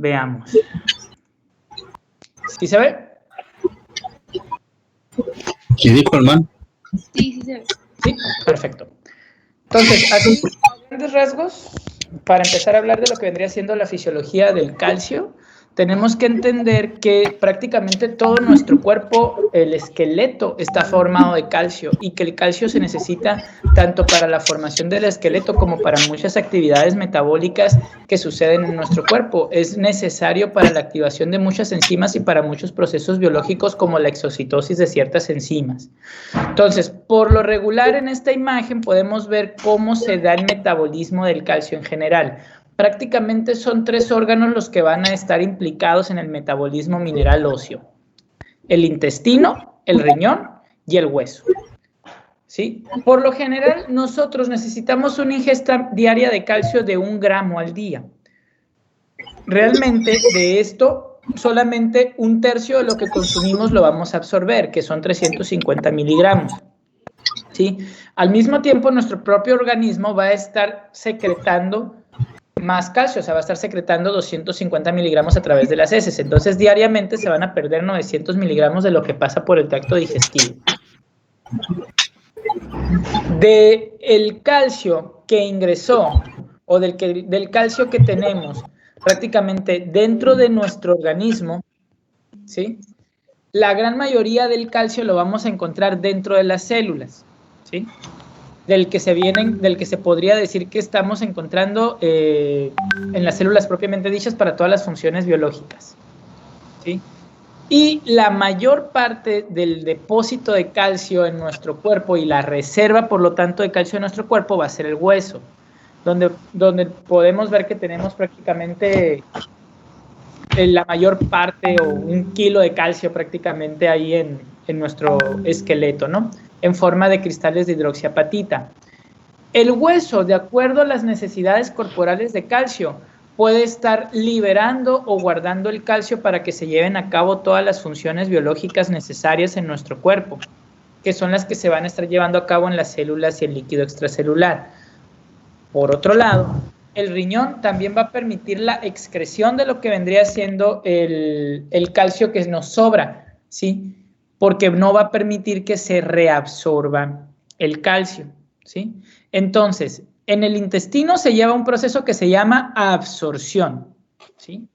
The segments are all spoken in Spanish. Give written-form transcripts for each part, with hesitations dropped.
Veamos. ¿Sí se ve? ¿Qué dijo, hermano? Sí, sí se ve. Sí, perfecto. Entonces, así, a grandes rasgos, para empezar a hablar de lo que vendría siendo la fisiología del calcio, tenemos que entender que prácticamente todo nuestro cuerpo, el esqueleto, está formado de calcio y que el calcio se necesita tanto para la formación del esqueleto como para muchas actividades metabólicas que suceden en nuestro cuerpo. Es necesario para la activación de muchas enzimas y para muchos procesos biológicos como la exocitosis de ciertas enzimas. Entonces, por lo regular en esta imagen podemos ver cómo se da el metabolismo del calcio en general. Prácticamente son 3 órganos los que van a estar implicados en el metabolismo mineral óseo: el intestino, el riñón y el hueso. ¿Sí? Por lo general, nosotros necesitamos una ingesta diaria de calcio de 1 gramo al día. Realmente, de esto, solamente 1/3 de lo que consumimos lo vamos a absorber, que son 350 miligramos. ¿Sí? Al mismo tiempo, nuestro propio organismo va a estar secretando más calcio, o sea, va a estar secretando 250 miligramos a través de las heces. Entonces, diariamente se van a perder 900 miligramos de lo que pasa por el tracto digestivo. Del calcio que ingresó o del calcio que tenemos prácticamente dentro de nuestro organismo, ¿sí? La gran mayoría del calcio lo vamos a encontrar dentro de las células, ¿sí? Del que se podría decir que estamos encontrando en las células propiamente dichas para todas las funciones biológicas, ¿sí? Y la mayor parte del depósito de calcio en nuestro cuerpo y la reserva, por lo tanto, de calcio en nuestro cuerpo va a ser el hueso, donde podemos ver que tenemos prácticamente la mayor parte o 1 kilo de calcio prácticamente ahí en nuestro esqueleto, ¿no? En forma de cristales de hidroxiapatita. El hueso, de acuerdo a las necesidades corporales de calcio, puede estar liberando o guardando el calcio para que se lleven a cabo todas las funciones biológicas necesarias en nuestro cuerpo, que son las que se van a estar llevando a cabo en las células y el líquido extracelular. Por otro lado, el riñón también va a permitir la excreción de lo que vendría siendo el calcio que nos sobra, ¿sí? Porque no va a permitir que se reabsorba el calcio, ¿sí? Entonces, en el intestino se lleva un proceso que se llama absorción, ¿sí?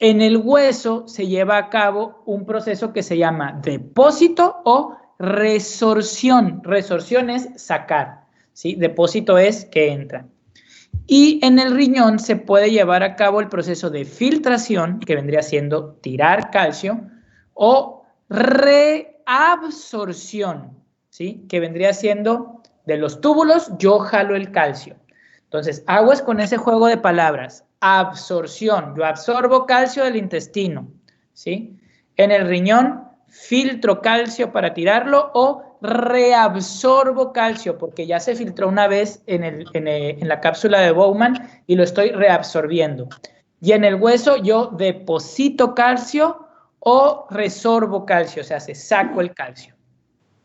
En el hueso se lleva a cabo un proceso que se llama depósito o resorción. Resorción es sacar, ¿sí? Depósito es que entra. Y en el riñón se puede llevar a cabo el proceso de filtración, que vendría siendo tirar calcio, o reabsorción, ¿sí? Que vendría siendo de los túbulos, yo jalo el calcio. Entonces, aguas con ese juego de palabras. Absorción, yo absorbo calcio del intestino, ¿sí? En el riñón, filtro calcio para tirarlo o reabsorbo calcio porque ya se filtró una vez en la cápsula de Bowman y lo estoy reabsorbiendo. Y en el hueso yo deposito calcio o resorbo calcio, o sea, se saco el calcio.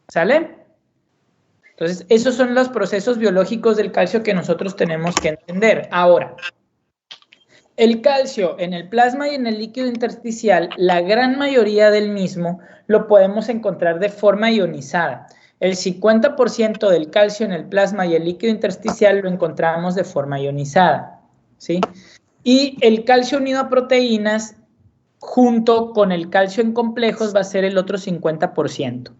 ¿Sale? Entonces, esos son los procesos biológicos del calcio que nosotros tenemos que entender. Ahora, el calcio en el plasma y en el líquido intersticial, la gran mayoría del mismo lo podemos encontrar de forma ionizada. El 50% del calcio en el plasma y el líquido intersticial lo encontramos de forma ionizada, ¿sí? Y el calcio unido a proteínas, junto con el calcio en complejos, va a ser el otro 50%.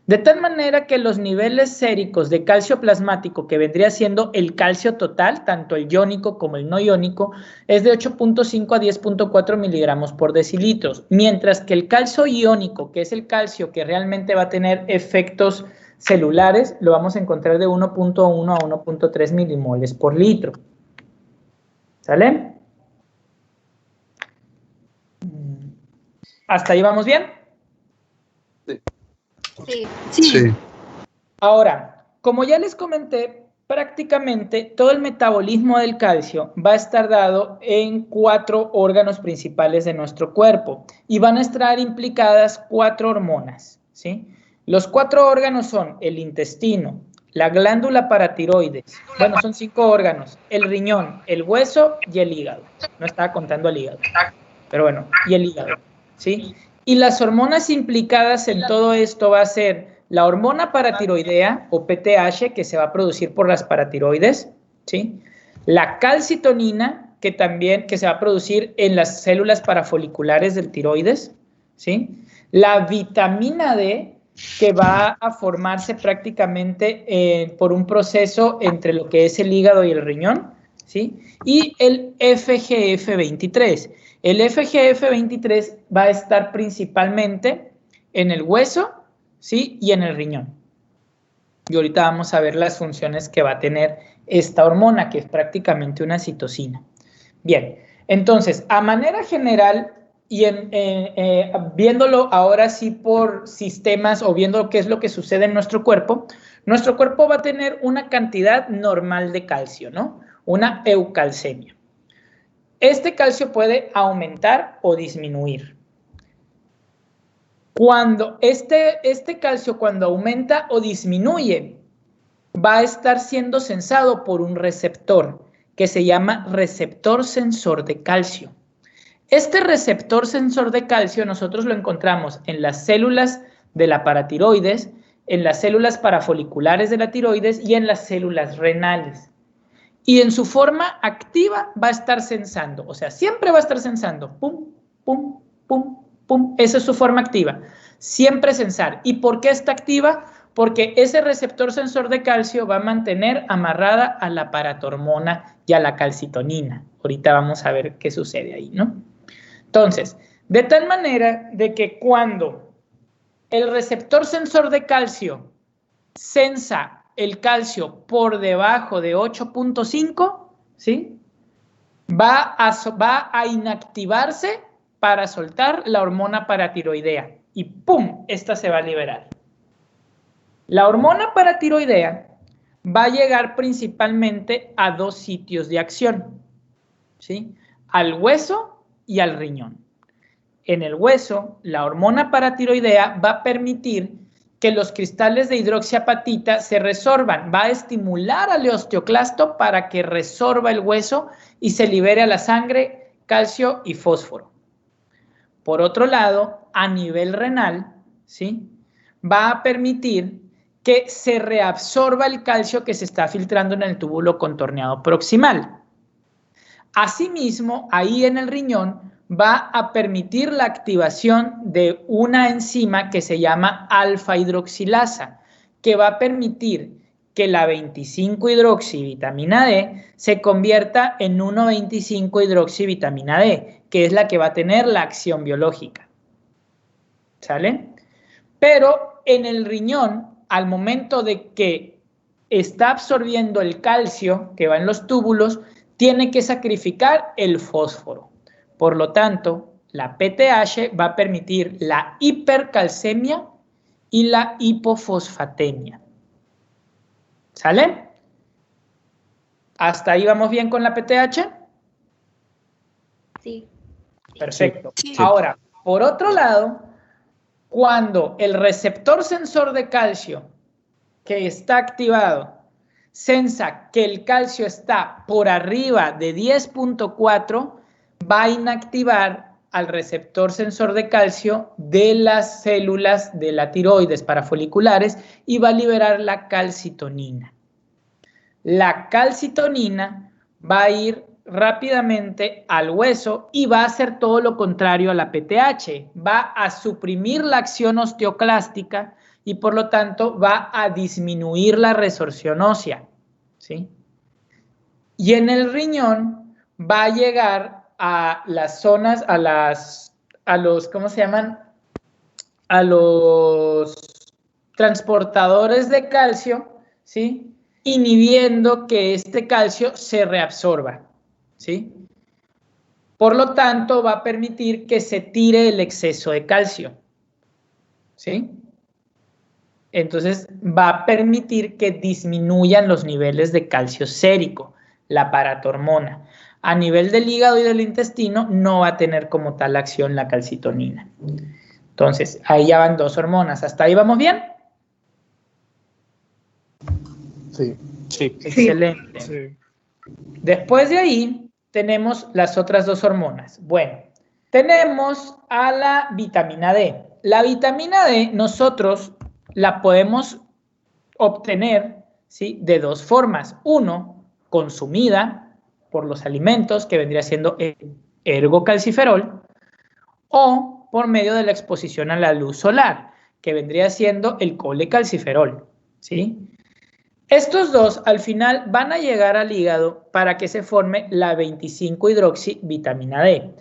De tal manera que los niveles séricos de calcio plasmático, que vendría siendo el calcio total, tanto el iónico como el no iónico, es de 8.5 a 10.4 miligramos por decilitros, mientras que el calcio iónico, que es el calcio que realmente va a tener efectos celulares, lo vamos a encontrar de 1.1 a 1.3 milimoles por litro. ¿Sale? ¿Hasta ahí vamos bien? Sí. Sí. Ahora, como ya les comenté, prácticamente todo el metabolismo del calcio va a estar dado en 4 órganos principales de nuestro cuerpo y van a estar implicadas 4 hormonas, ¿sí? Los 4 órganos son el intestino, la glándula paratiroides, bueno, son 5 órganos, el riñón, el hueso y el hígado. No estaba contando el hígado. Pero bueno, y el hígado, ¿sí? Y las hormonas implicadas en todo esto va a ser la hormona paratiroidea o PTH, que se va a producir por las paratiroides, ¿sí? La calcitonina, que se va a producir en las células parafoliculares del tiroides, ¿sí? La vitamina D, que va a formarse prácticamente por un proceso entre lo que es el hígado y el riñón, ¿sí? Y el FGF23. El FGF23 va a estar principalmente en el hueso, ¿sí? Y en el riñón. Y ahorita vamos a ver las funciones que va a tener esta hormona, que es prácticamente una citocina. Bien, entonces, a manera general, y viéndolo ahora sí por sistemas o viendo qué es lo que sucede en nuestro cuerpo va a tener una cantidad normal de calcio, ¿no? Una eucalcemia. Este calcio puede aumentar o disminuir. Cuando este calcio, cuando aumenta o disminuye, va a estar siendo sensado por un receptor que se llama receptor sensor de calcio. Este receptor sensor de calcio nosotros lo encontramos en las células de la paratiroides, en las células parafoliculares de la tiroides y en las células renales. Y en su forma activa va a estar sensando, o sea, siempre va a estar sensando, pum, pum, pum, pum, esa es su forma activa, siempre sensar. ¿Y por qué está activa? Porque ese receptor sensor de calcio va a mantener amarrada a la paratormona y a la calcitonina. Ahorita vamos a ver qué sucede ahí, ¿no? Entonces, de tal manera de que cuando el receptor sensor de calcio sensa el calcio por debajo de 8.5, ¿sí? Va a inactivarse para soltar la hormona paratiroidea y ¡pum! Esta se va a liberar. La hormona paratiroidea va a llegar principalmente a dos sitios de acción, ¿sí? Al hueso y al riñón. En el hueso, la hormona paratiroidea va a permitir que los cristales de hidroxiapatita se resorban, va a estimular al osteoclasto para que resorba el hueso y se libere a la sangre calcio y fósforo. Por otro lado, a nivel renal, ¿sí? Va a permitir que se reabsorba el calcio que se está filtrando en el túbulo contorneado proximal. Asimismo, ahí en el riñón va a permitir la activación de una enzima que se llama alfa-hidroxilasa, que va a permitir que la 25-hidroxivitamina D se convierta en 1,25-hidroxivitamina D, que es la que va a tener la acción biológica. ¿Sale? Pero en el riñón, al momento de que está absorbiendo el calcio que va en los túbulos, tiene que sacrificar el fósforo. Por lo tanto, la PTH va a permitir la hipercalcemia y la hipofosfatemia. ¿Sale? ¿Hasta ahí vamos bien con la PTH? Sí. Perfecto. Sí. Ahora, por otro lado, cuando el receptor sensor de calcio que está activado sensa que el calcio está por arriba de 10.4, va a inactivar al receptor sensor de calcio de las células de la tiroides parafoliculares y va a liberar la calcitonina. La calcitonina va a ir rápidamente al hueso y va a hacer todo lo contrario a la PTH. Va a suprimir la acción osteoclástica y por lo tanto va a disminuir la resorción ósea, ¿sí? Y en el riñón va a llegar a las zonas, ¿cómo se llaman? A los transportadores de calcio, ¿sí? Inhibiendo que este calcio se reabsorba, ¿sí? Por lo tanto, va a permitir que se tire el exceso de calcio, ¿sí? Entonces, va a permitir que disminuyan los niveles de calcio sérico, la paratormona. A nivel del hígado y del intestino, no va a tener como tal acción la calcitonina. Entonces, ahí ya van dos hormonas. ¿Hasta ahí vamos bien? Sí. Sí. Excelente. Sí. Después de ahí, tenemos las otras dos hormonas. Bueno, Tenemos a la vitamina D. La vitamina D nosotros la podemos obtener, ¿sí?, de dos formas. Uno, consumida por los alimentos, que vendría siendo el ergocalciferol, o por medio de la exposición a la luz solar, que vendría siendo el colecalciferol, ¿sí? Estos dos al final van a llegar al hígado para que se forme la 25-hidroxivitamina D,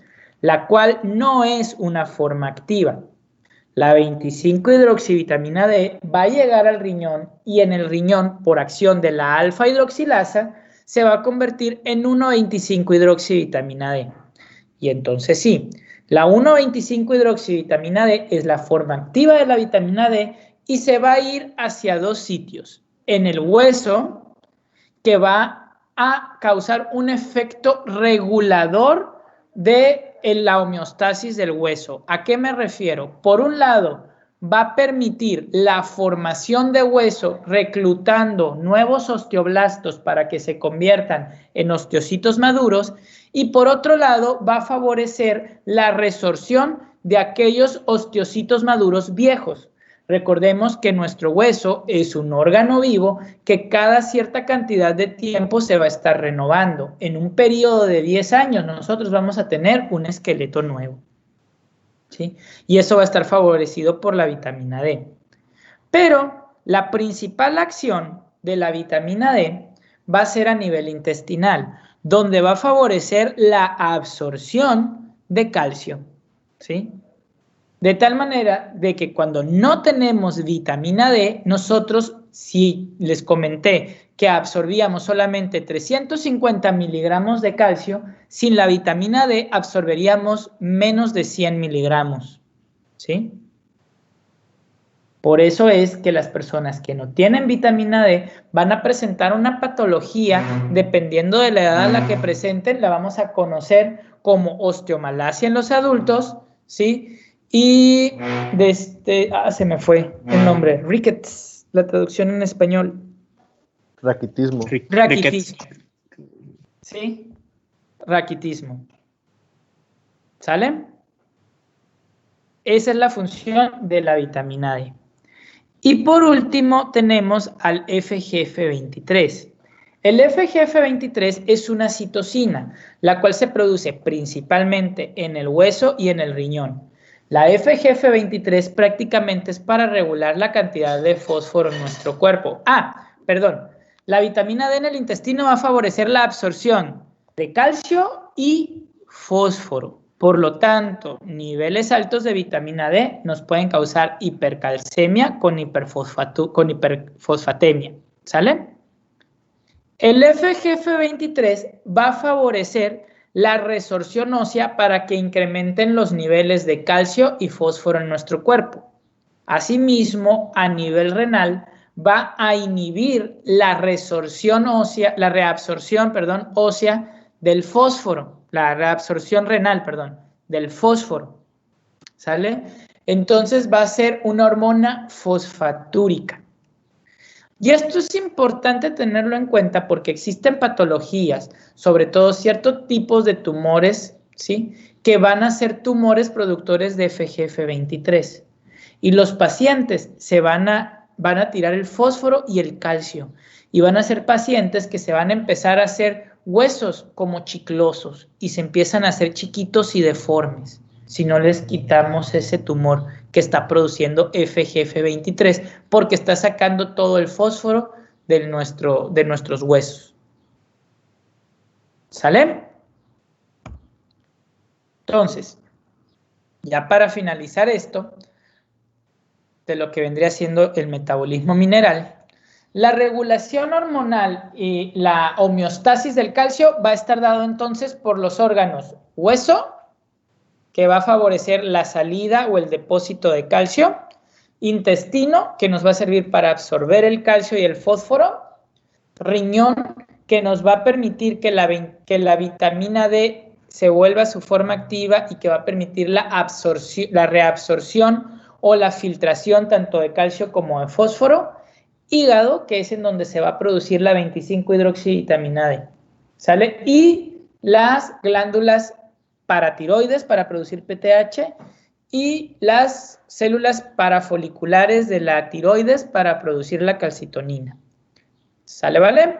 la cual no es una forma activa. La 25-hidroxivitamina D va a llegar al riñón y en el riñón, por acción de la alfa-hidroxilasa, se va a convertir en 1,25-hidroxivitamina D. Y entonces sí, la 1,25-hidroxivitamina D es la forma activa de la vitamina D y se va a ir hacia dos sitios. En el hueso, que va a causar un efecto regulador de la homeostasis del hueso. ¿A qué me refiero? Por un lado, va a permitir la formación de hueso reclutando nuevos osteoblastos para que se conviertan en osteocitos maduros, y por otro lado va a favorecer la resorción de aquellos osteocitos maduros viejos. Recordemos que nuestro hueso es un órgano vivo que cada cierta cantidad de tiempo se va a estar renovando. En un periodo de 10 años nosotros vamos a tener un esqueleto nuevo, ¿sí? Y eso va a estar favorecido por la vitamina D. Pero la principal acción de la vitamina D va a ser a nivel intestinal, donde va a favorecer la absorción de calcio, ¿sí? De tal manera de que cuando no tenemos vitamina D, nosotros, si les comenté que absorbíamos solamente 350 miligramos de calcio, sin la vitamina D absorberíamos menos de 100 miligramos, ¿sí? Por eso es que las personas que no tienen vitamina D van a presentar una patología, dependiendo de la edad a la que presenten, la vamos a conocer como osteomalacia en los adultos, ¿sí? Y se me fue el nombre, rickets, la traducción en español. Raquitismo. Raquitismo. ¿Sí? Raquitismo. ¿Sale? Esa es la función de la vitamina D. Y por último tenemos al FGF23. El FGF23 es una citosina, la cual se produce principalmente en el hueso y en el riñón. La FGF23 prácticamente es para regular la cantidad de fósforo en nuestro cuerpo. La vitamina D en el intestino va a favorecer la absorción de calcio y fósforo. Por lo tanto, niveles altos de vitamina D nos pueden causar hipercalcemia con hiperfosfatemia, ¿sale? El FGF23 va a favorecer la resorción ósea para que incrementen los niveles de calcio y fósforo en nuestro cuerpo. Asimismo, a nivel renal, va a inhibir la reabsorción ósea del fósforo, la reabsorción renal, del fósforo, ¿sale? Entonces va a ser una hormona fosfatúrica. Y esto es importante tenerlo en cuenta porque existen patologías, sobre todo ciertos tipos de tumores, ¿sí?, que van a ser tumores productores de FGF23. Y los pacientes van a tirar el fósforo y el calcio. Y van a ser pacientes que se van a empezar a hacer huesos como chiclosos y se empiezan a hacer chiquitos y deformes si no les quitamos ese tumor que está produciendo FGF23 porque está sacando todo el fósforo de nuestros huesos. ¿Sale? Entonces, ya para finalizar esto, de lo que vendría siendo el metabolismo mineral, la regulación hormonal y la homeostasis del calcio va a estar dado entonces por los órganos hueso, que va a favorecer la salida o el depósito de calcio, intestino, que nos va a servir para absorber el calcio y el fósforo, riñón, que nos va a permitir que la vitamina D se vuelva a su forma activa y que va a permitir la reabsorción o la filtración tanto de calcio como de fósforo, hígado, que es en donde se va a producir la 25-hidroxivitamina D, ¿sale? Y las glándulas paratiroides para producir PTH y las células parafoliculares de la tiroides para producir la calcitonina. ¿Sale, vale?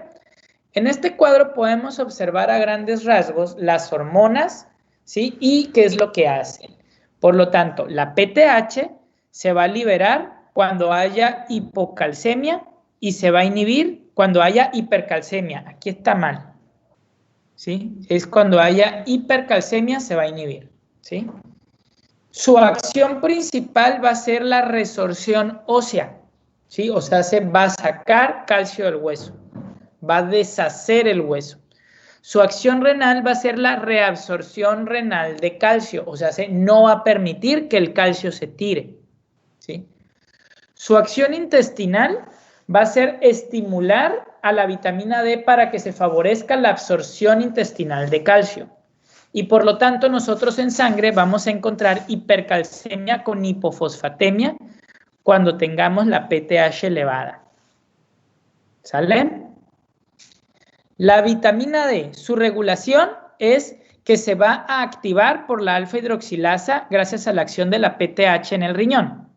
En este cuadro podemos observar a grandes rasgos las hormonas, ¿sí? Y qué es lo que hacen. Por lo tanto, la PTH se va a liberar cuando haya hipocalcemia y se va a inhibir cuando haya hipercalcemia. Aquí está mal, ¿sí? Es cuando haya hipercalcemia se va a inhibir, ¿sí? Su acción principal va a ser la resorción ósea, ¿sí? O sea, se va a sacar calcio del hueso, va a deshacer el hueso. Su acción renal va a ser la reabsorción renal de calcio, o sea, no va a permitir que el calcio se tire, ¿sí? Su acción intestinal va a ser estimular a la vitamina D para que se favorezca la absorción intestinal de calcio. Y por lo tanto, nosotros en sangre vamos a encontrar hipercalcemia con hipofosfatemia cuando tengamos la PTH elevada. ¿Sale? La vitamina D, su regulación es que se va a activar por la alfa-hidroxilasa gracias a la acción de la PTH en el riñón,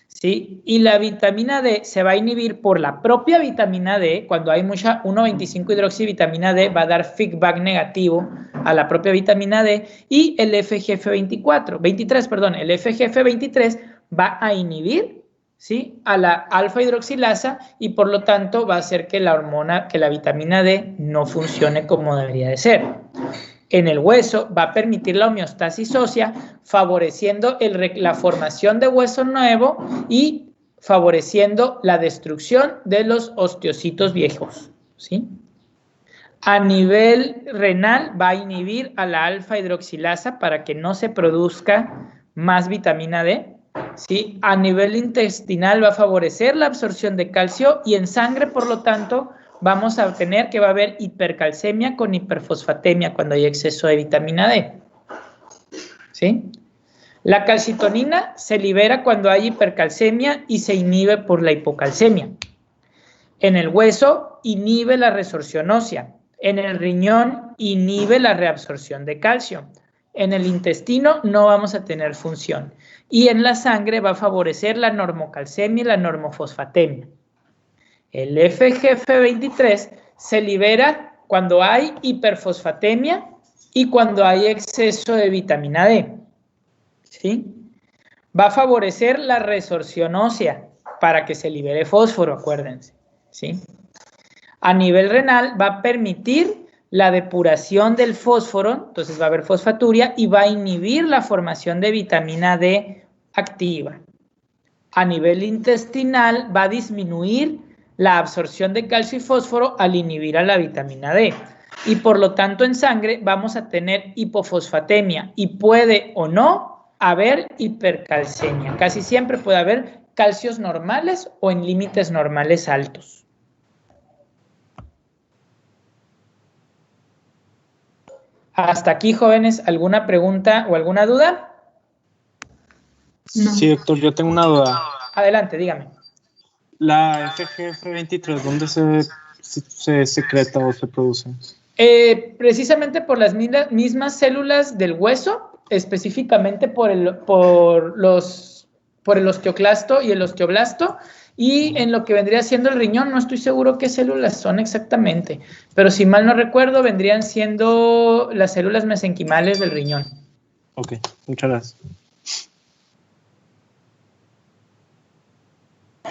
¿sí? Y la vitamina D se va a inhibir por la propia vitamina D. Cuando hay mucha 1,25-hidroxivitamina D va a dar feedback negativo a la propia vitamina D, y el FGF23, el FGF23 va a inhibir, ¿sí?, a la alfa-hidroxilasa, y por lo tanto va a hacer que la vitamina D no funcione como debería de ser. En el hueso va a permitir la homeostasis ósea, favoreciendo la formación de hueso nuevo y favoreciendo la destrucción de los osteocitos viejos, ¿sí? A nivel renal va a inhibir a la alfa-hidroxilasa para que no se produzca más vitamina D, ¿sí? A nivel intestinal va a favorecer la absorción de calcio, y en sangre, por lo tanto, vamos a obtener que va a haber hipercalcemia con hiperfosfatemia cuando hay exceso de vitamina D, ¿sí? La calcitonina se libera cuando hay hipercalcemia y se inhibe por la hipocalcemia. En el hueso inhibe la resorción ósea. En el riñón inhibe la reabsorción de calcio. En el intestino no vamos a tener función. Y en la sangre va a favorecer la normocalcemia y la normofosfatemia. El FGF23 se libera cuando hay hiperfosfatemia y cuando hay exceso de vitamina D, ¿sí? Va a favorecer la resorción ósea para que se libere fósforo, acuérdense, ¿sí? A nivel renal va a permitir la depuración del fósforo, entonces va a haber fosfaturia, y va a inhibir la formación de vitamina D activa. A nivel intestinal va a disminuir la absorción de calcio y fósforo al inhibir a la vitamina D. Y por lo tanto en sangre vamos a tener hipofosfatemia, y puede o no haber hipercalcemia. Casi siempre puede haber calcios normales o en límites normales altos. Hasta aquí, jóvenes, ¿alguna pregunta o alguna duda? No. Sí, doctor, yo tengo una duda. Adelante, dígame. La FGF23, ¿dónde se secreta o se produce? Precisamente por las mismas células del hueso, específicamente por el osteoclasto y el osteoblasto, y en lo que vendría siendo el riñón, no estoy seguro qué células son exactamente, pero si mal no recuerdo, vendrían siendo las células mesenquimales del riñón. Ok, muchas gracias.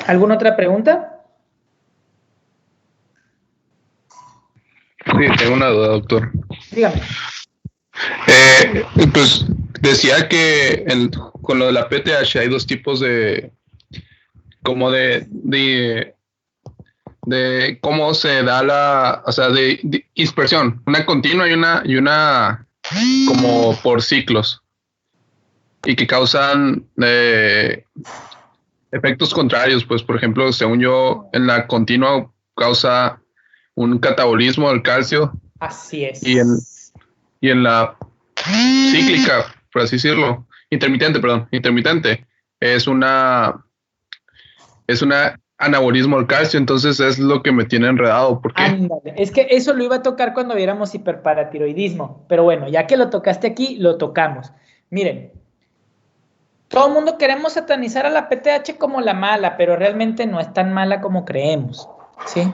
¿Alguna otra pregunta? Sí, tengo una duda, doctor. Dígame. Pues decía que con lo de la PTH hay dos tipos de cómo se da de dispersión, una continua y una como por ciclos, y que causan efectos contrarios. Pues, por ejemplo, según yo, en la continua causa un catabolismo del calcio. Así es. Y en la cíclica, por así decirlo, intermitente, es una anabolismo al calcio, entonces es lo que me tiene enredado. ¿Por qué? Ándale. Es que eso lo iba a tocar cuando viéramos hiperparatiroidismo, pero bueno, ya que lo tocaste aquí, lo tocamos. Miren, todo el mundo queremos satanizar a la PTH como la mala, pero realmente no es tan mala como creemos, ¿sí?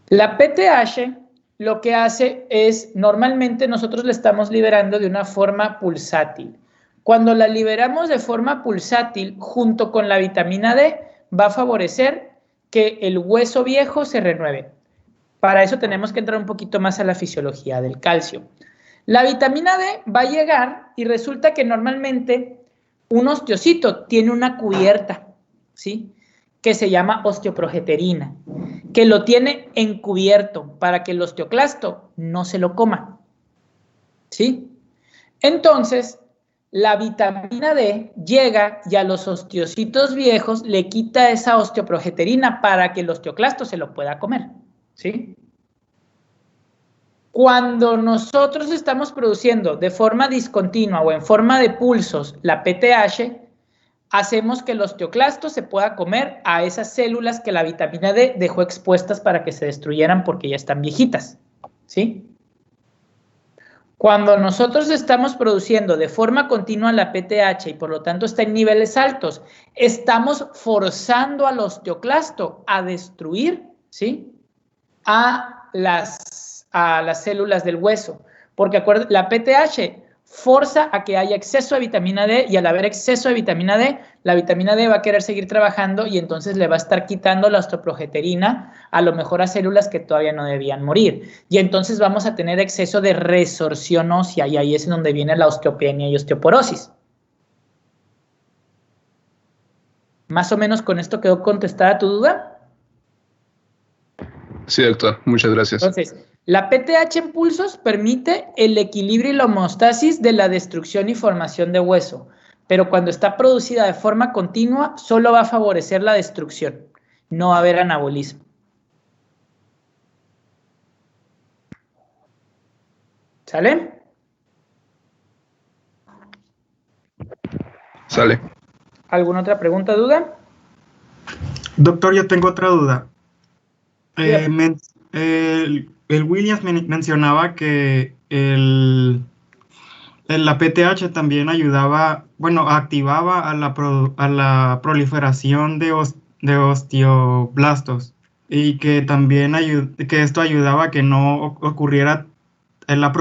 La PTH lo que hace es, normalmente nosotros la estamos liberando de una forma pulsátil. Cuando la liberamos de forma pulsátil, junto con la vitamina D, va a favorecer que el hueso viejo se renueve. Para eso tenemos que entrar un poquito más a la fisiología del calcio. La vitamina D va a llegar y resulta que normalmente un osteocito tiene una cubierta, ¿sí? Que se llama osteoprogesterina, que lo tiene encubierto para que el osteoclasto no se lo coma, ¿sí? Entonces, la vitamina D llega y a los osteocitos viejos le quita esa osteoprogesterina para que el osteoclasto se lo pueda comer, ¿sí? Cuando nosotros estamos produciendo de forma discontinua o en forma de pulsos la PTH, hacemos que el osteoclasto se pueda comer a esas células que la vitamina D dejó expuestas para que se destruyeran porque ya están viejitas, ¿sí? Cuando nosotros estamos produciendo de forma continua la PTH y por lo tanto está en niveles altos, estamos forzando al osteoclasto a destruir, ¿sí? a las células del hueso, porque la PTH forza a que haya exceso de vitamina D y al haber exceso de vitamina D, la vitamina D va a querer seguir trabajando y entonces le va a estar quitando la osteoprogesterina a lo mejor a células que todavía no debían morir y entonces vamos a tener exceso de resorción ósea y ahí es en donde viene la osteopenia y osteoporosis. ¿Más o menos con esto quedó contestada tu duda? Sí, doctor, muchas gracias. Entonces, la PTH en pulsos permite el equilibrio y la homeostasis de la destrucción y formación de hueso, pero cuando está producida de forma continua, solo va a favorecer la destrucción, no va a haber anabolismo. ¿Sale? Sale. ¿Alguna otra pregunta, duda? Doctor, yo tengo otra duda. Dígame. El Williams mencionaba que la PTH también ayudaba, bueno, activaba a la proliferación de osteoblastos y que también que esto ayudaba a que no ocurriera la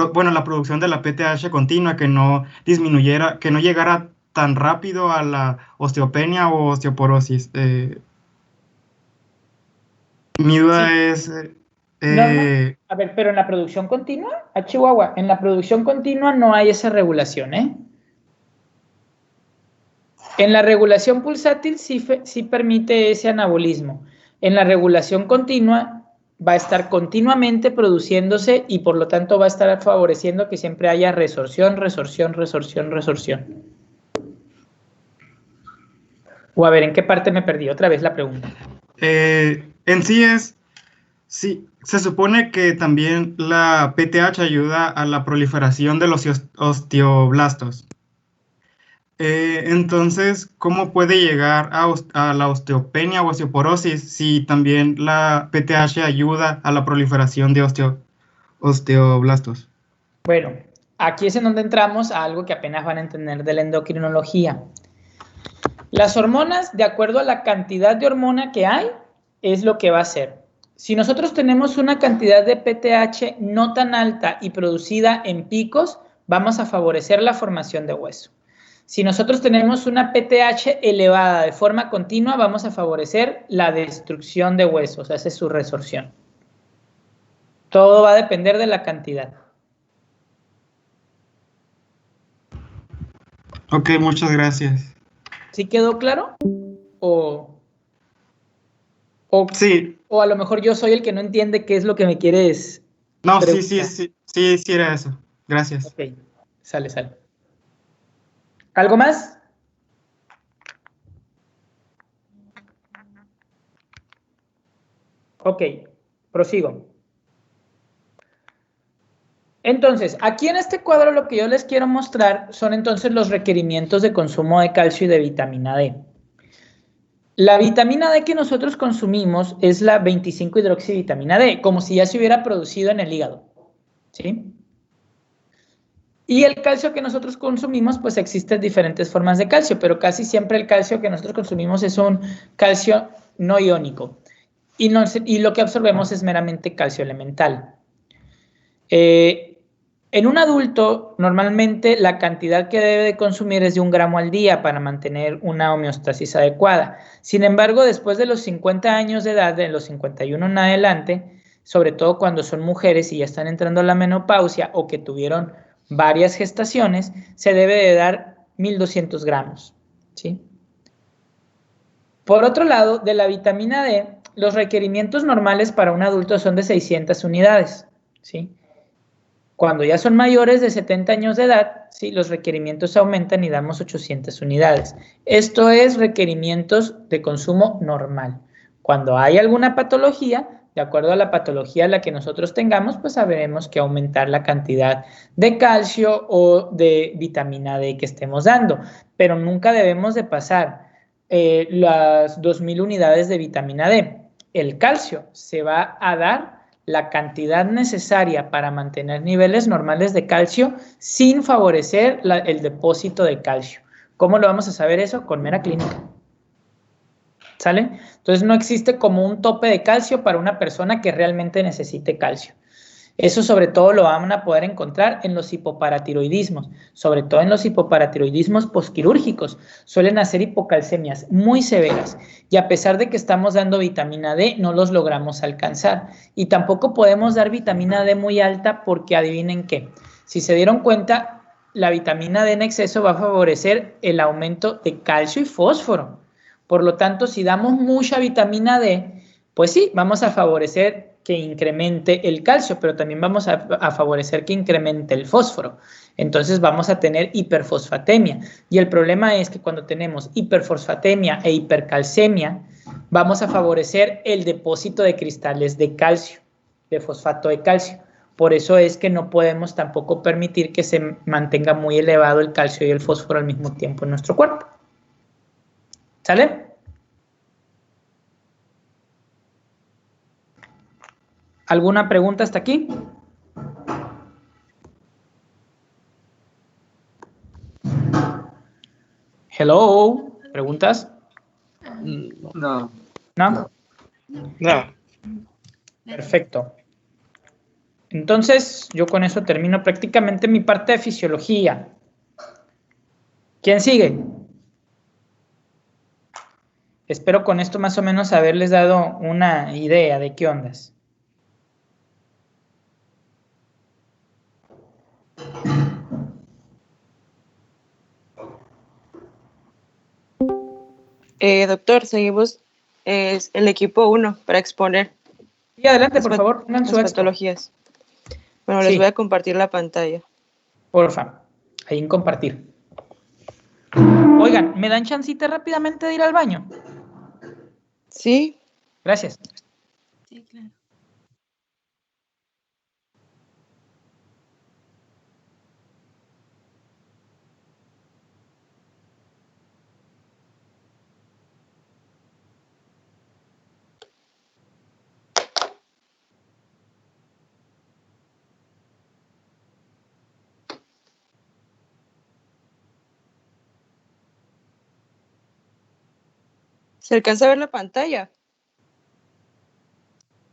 producción de la PTH continua, que no disminuyera, que no llegara tan rápido a la osteopenia o osteoporosis. Mi duda es... A ver, pero en la producción continua, a Chihuahua, en la producción continua no hay esa regulación, ¿eh? En la regulación pulsátil sí permite ese anabolismo. En la regulación continua va a estar continuamente produciéndose y por lo tanto va a estar favoreciendo que siempre haya resorción, resorción, resorción, resorción. O a ver, ¿en qué parte me perdí? Otra vez la pregunta. En sí, se supone que también la PTH ayuda a la proliferación de los osteoblastos. Entonces, ¿cómo puede llegar a la osteopenia o osteoporosis si también la PTH ayuda a la proliferación de osteoblastos? Bueno, aquí es en donde entramos a algo que apenas van a entender de la endocrinología. Las hormonas, de acuerdo a la cantidad de hormona que hay, es lo que va a hacer. Si nosotros tenemos una cantidad de PTH no tan alta y producida en picos, vamos a favorecer la formación de hueso. Si nosotros tenemos una PTH elevada de forma continua, vamos a favorecer la destrucción de huesos, esa es su resorción. Todo va a depender de la cantidad. Ok, muchas gracias. ¿Sí quedó claro? Sí. O a lo mejor yo soy el que no entiende qué es lo que me quieres No, preguntar. sí era eso. Gracias. Ok, sale. ¿Algo más? Ok, prosigo. Entonces, aquí en este cuadro lo que yo les quiero mostrar son entonces los requerimientos de consumo de calcio y de vitamina D. La vitamina D que nosotros consumimos es la 25-hidroxivitamina D, como si ya se hubiera producido en el hígado, ¿sí? Y el calcio que nosotros consumimos, pues existen diferentes formas de calcio, pero casi siempre el calcio que nosotros consumimos es un calcio no iónico. Y lo que absorbemos es meramente calcio elemental. En un adulto, normalmente la cantidad que debe de consumir es de 1 gramo al día para mantener una homeostasis adecuada. Sin embargo, después de los 50 años de edad, de los 51 en adelante, sobre todo cuando son mujeres y ya están entrando a la menopausia o que tuvieron varias gestaciones, se debe de dar 1200 gramos, ¿sí? Por otro lado, de la vitamina D, los requerimientos normales para un adulto son de 600 unidades, ¿sí? Cuando ya son mayores de 70 años de edad, ¿sí? Los requerimientos aumentan y damos 800 unidades. Esto es requerimientos de consumo normal. Cuando hay alguna patología, de acuerdo a la patología a la que nosotros tengamos, pues sabremos que aumentar la cantidad de calcio o de vitamina D que estemos dando. Pero nunca debemos de pasar las 2000 unidades de vitamina D. El calcio se va a dar la cantidad necesaria para mantener niveles normales de calcio sin favorecer el depósito de calcio. ¿Cómo lo vamos a saber eso? Con mera clínica. ¿Sale? Entonces no existe como un tope de calcio para una persona que realmente necesite calcio. Eso sobre todo lo van a poder encontrar en los hipoparatiroidismos, sobre todo en los hipoparatiroidismos posquirúrgicos. Suelen hacer hipocalcemias muy severas y a pesar de que estamos dando vitamina D, no los logramos alcanzar. Y tampoco podemos dar vitamina D muy alta porque adivinen qué. Si se dieron cuenta, la vitamina D en exceso va a favorecer el aumento de calcio y fósforo. Por lo tanto, si damos mucha vitamina D, pues sí, vamos a favorecer que incremente el calcio, pero también vamos a favorecer que incremente el fósforo. Entonces vamos a tener hiperfosfatemia. Y el problema es que cuando tenemos hiperfosfatemia e hipercalcemia, vamos a favorecer el depósito de cristales de calcio, de fosfato de calcio. Por eso es que no podemos tampoco permitir que se mantenga muy elevado el calcio y el fósforo al mismo tiempo en nuestro cuerpo. ¿Sale? ¿Alguna pregunta hasta aquí? Hello, ¿preguntas? No. ¿No? No. Perfecto. Entonces, yo con eso termino prácticamente mi parte de fisiología. ¿Quién sigue? Espero con esto más o menos haberles dado una idea de qué ondas. Doctor, seguimos el equipo 1 para exponer Y adelante, por favor, pongan su las expo. patologías. Bueno, Sí. les voy a compartir la pantalla. Porfa, ahí en compartir. Oigan, ¿me dan chancita rápidamente de ir al baño? ¿Sí? Gracias. Sí, claro. ¿Se alcanza a ver la pantalla?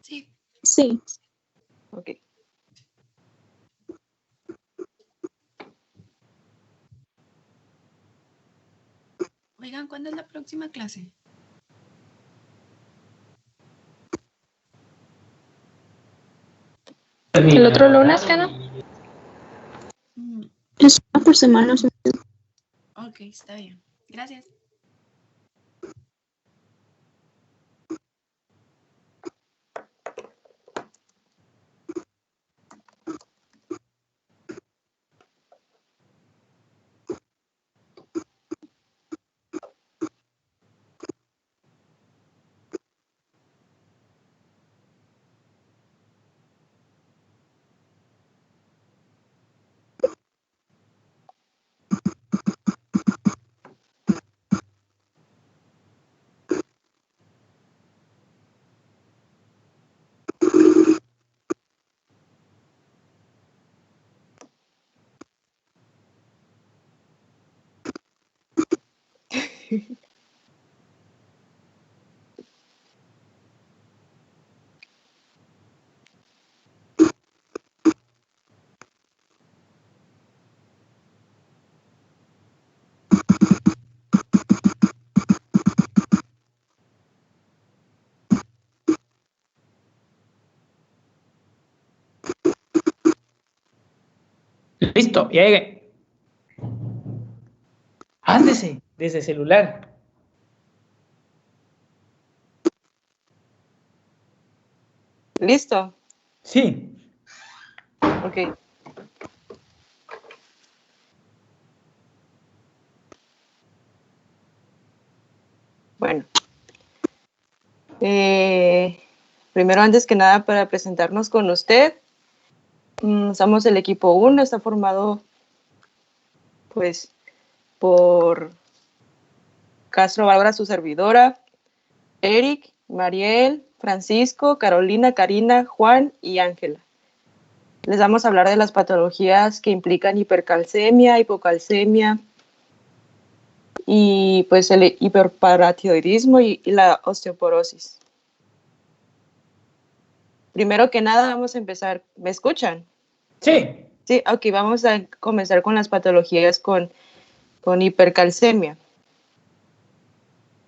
Sí. Sí. Ok. Oigan, ¿cuándo es la próxima clase? El otro lunes, ¿qué no? Es una por semana. Ok, está bien. Gracias. Listo, ya llegué. Ándese, desde celular. ¿Listo? Sí. Ok. Bueno. Primero, antes que nada, para presentarnos con usted, somos el equipo 1, está formado pues por Castro Bárbara, su servidora, Eric, Mariel, Francisco, Carolina, Karina, Juan y Ángela. Les vamos a hablar de las patologías que implican hipercalcemia, hipocalcemia y pues el hiperparatiroidismo y la osteoporosis. Primero que nada vamos a empezar, ¿me escuchan? Sí. Sí, ok, vamos a comenzar con las patologías con hipercalcemia.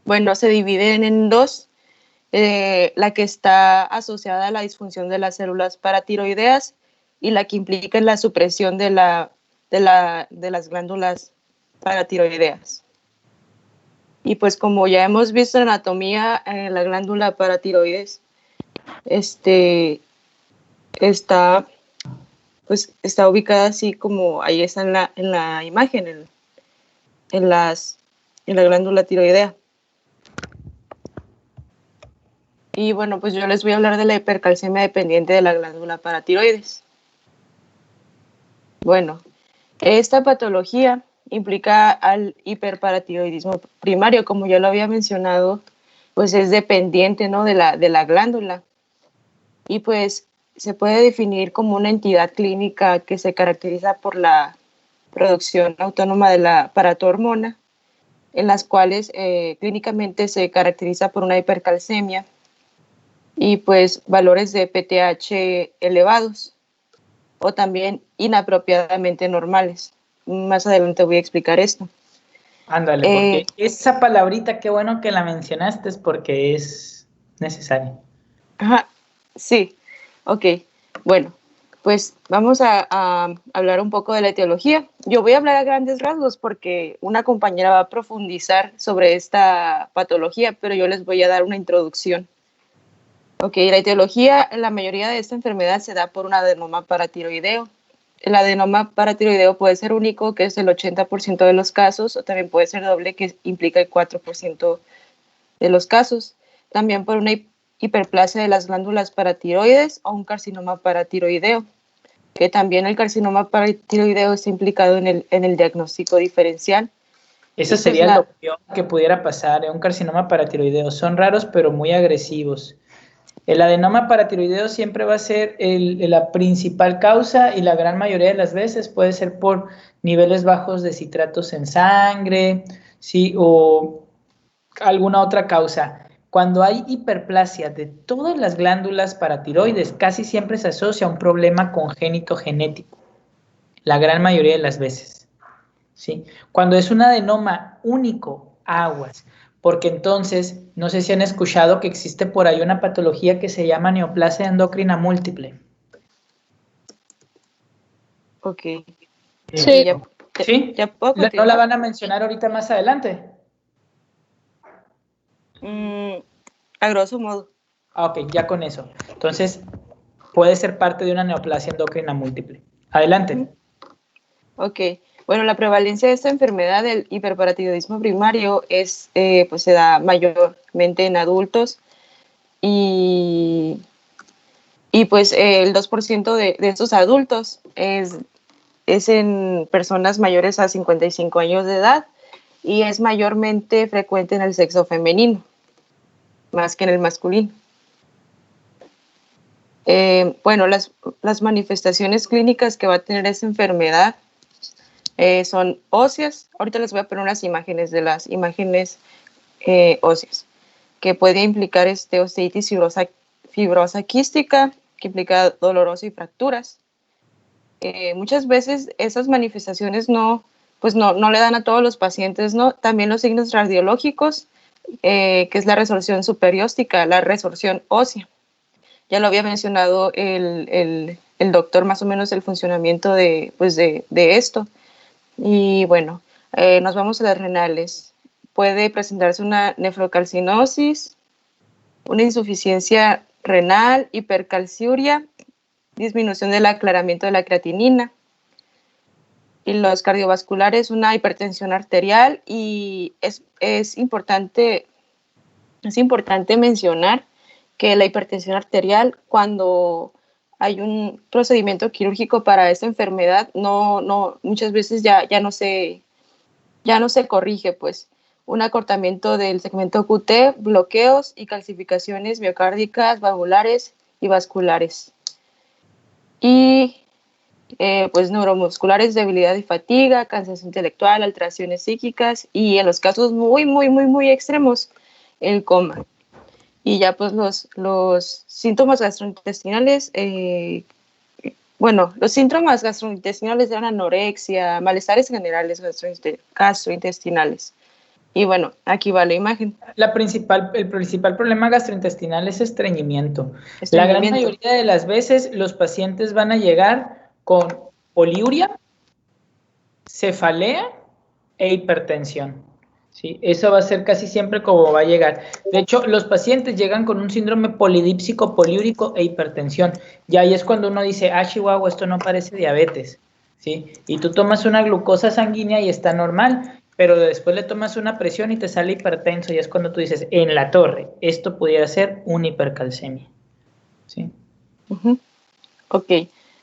Bueno, se dividen en dos, la que está asociada a la disfunción de las células paratiroideas y la que implica la supresión de las glándulas paratiroideas. Y pues como ya hemos visto en anatomía, la glándula paratiroides está ubicada así como ahí está en la imagen, en la glándula tiroidea. Y bueno, pues yo les voy a hablar de la hipercalcemia dependiente de la glándula paratiroides. Bueno, esta patología implica al hiperparatiroidismo primario, como ya lo había mencionado, pues es dependiente, ¿no?, de la glándula. Y pues se puede definir como una entidad clínica que se caracteriza por la producción autónoma de la paratohormona, en las cuales clínicamente se caracteriza por una hipercalcemia y pues valores de PTH elevados o también inapropiadamente normales. Más adelante voy a explicar esto. Ándale, porque esa palabrita, qué bueno que la mencionaste, es porque es necesaria. Ajá, sí, ok. Bueno, pues vamos a hablar un poco de la etiología. Yo voy a hablar a grandes rasgos porque una compañera va a profundizar sobre esta patología, pero yo les voy a dar una introducción. Ok, la etiología, en la mayoría de esta enfermedad se da por un adenoma paratiroideo. El adenoma paratiroideo puede ser único, que es el 80% de los casos, o también puede ser doble, que implica el 4% de los casos. También por una hiperplasia de las glándulas paratiroides o un carcinoma paratiroideo, que también el carcinoma paratiroideo está implicado en el diagnóstico diferencial. Eso sería lo peor que pudiera pasar, un carcinoma paratiroideo. Son raros, pero muy agresivos. El adenoma paratiroideo siempre va a ser la principal causa y la gran mayoría de las veces puede ser por niveles bajos de citratos en sangre, ¿sí? O alguna otra causa. Cuando hay hiperplasia de todas las glándulas paratiroides, casi siempre se asocia a un problema congénito genético, la gran mayoría de las veces, ¿sí? Cuando es un adenoma único, aguas, porque entonces, no sé si han escuchado que existe por ahí una patología que se llama neoplasia endocrina múltiple. Ok. Sí. ¿Sí? ¿Ya puedo continuar? ¿No la van a mencionar ahorita más adelante? A grosso modo. Ok, ya con eso. Entonces, puede ser parte de una neoplasia endocrina múltiple. Adelante. Ok. Bueno, la prevalencia de esta enfermedad del hiperparatiroidismo primario pues se da mayormente en adultos y pues el 2% de estos adultos es en personas mayores a 55 años de edad y es mayormente frecuente en el sexo femenino, más que en el masculino. Bueno, las manifestaciones clínicas que va a tener esta enfermedad son óseas. Ahorita les voy a poner unas imágenes de las imágenes óseas, que puede implicar osteitis fibrosa quística, que implica doloroso y fracturas. Muchas veces esas manifestaciones no le dan a todos los pacientes, ¿no? También los signos radiológicos, que es la resorción superióstica, la resorción ósea. Ya lo había mencionado el doctor, más o menos el funcionamiento de esto. Y bueno, nos vamos a las renales. Puede presentarse una nefrocalcinosis, una insuficiencia renal, hipercalciuria, disminución del aclaramiento de la creatinina. Y los cardiovasculares, una hipertensión arterial, y es importante mencionar que la hipertensión arterial, cuando hay un procedimiento quirúrgico para esta enfermedad, muchas veces ya no se corrige, pues. Un acortamiento del segmento QT, bloqueos y calcificaciones miocárdicas, valvulares y vasculares. Y pues neuromusculares, debilidad y fatiga, cansancio intelectual, alteraciones psíquicas y en los casos muy, muy, muy, muy extremos, el coma. Y ya pues los síntomas gastrointestinales, los síntomas gastrointestinales eran anorexia, malestares generales gastrointestinales. Y bueno, aquí va la imagen. El principal problema gastrointestinal es estreñimiento. La gran mayoría de las veces los pacientes van a llegar con poliuria, cefalea e hipertensión. ¿Sí? Eso va a ser casi siempre como va a llegar. De hecho, los pacientes llegan con un síndrome polidípsico, poliúrico e hipertensión. Y ahí es cuando uno dice, chihuahua, esto no parece diabetes. ¿Sí? Y tú tomas una glucosa sanguínea y está normal, pero después le tomas una presión y te sale hipertenso, y es cuando tú dices, en la torre, esto pudiera ser una hipercalcemia. ¿Sí? Ok.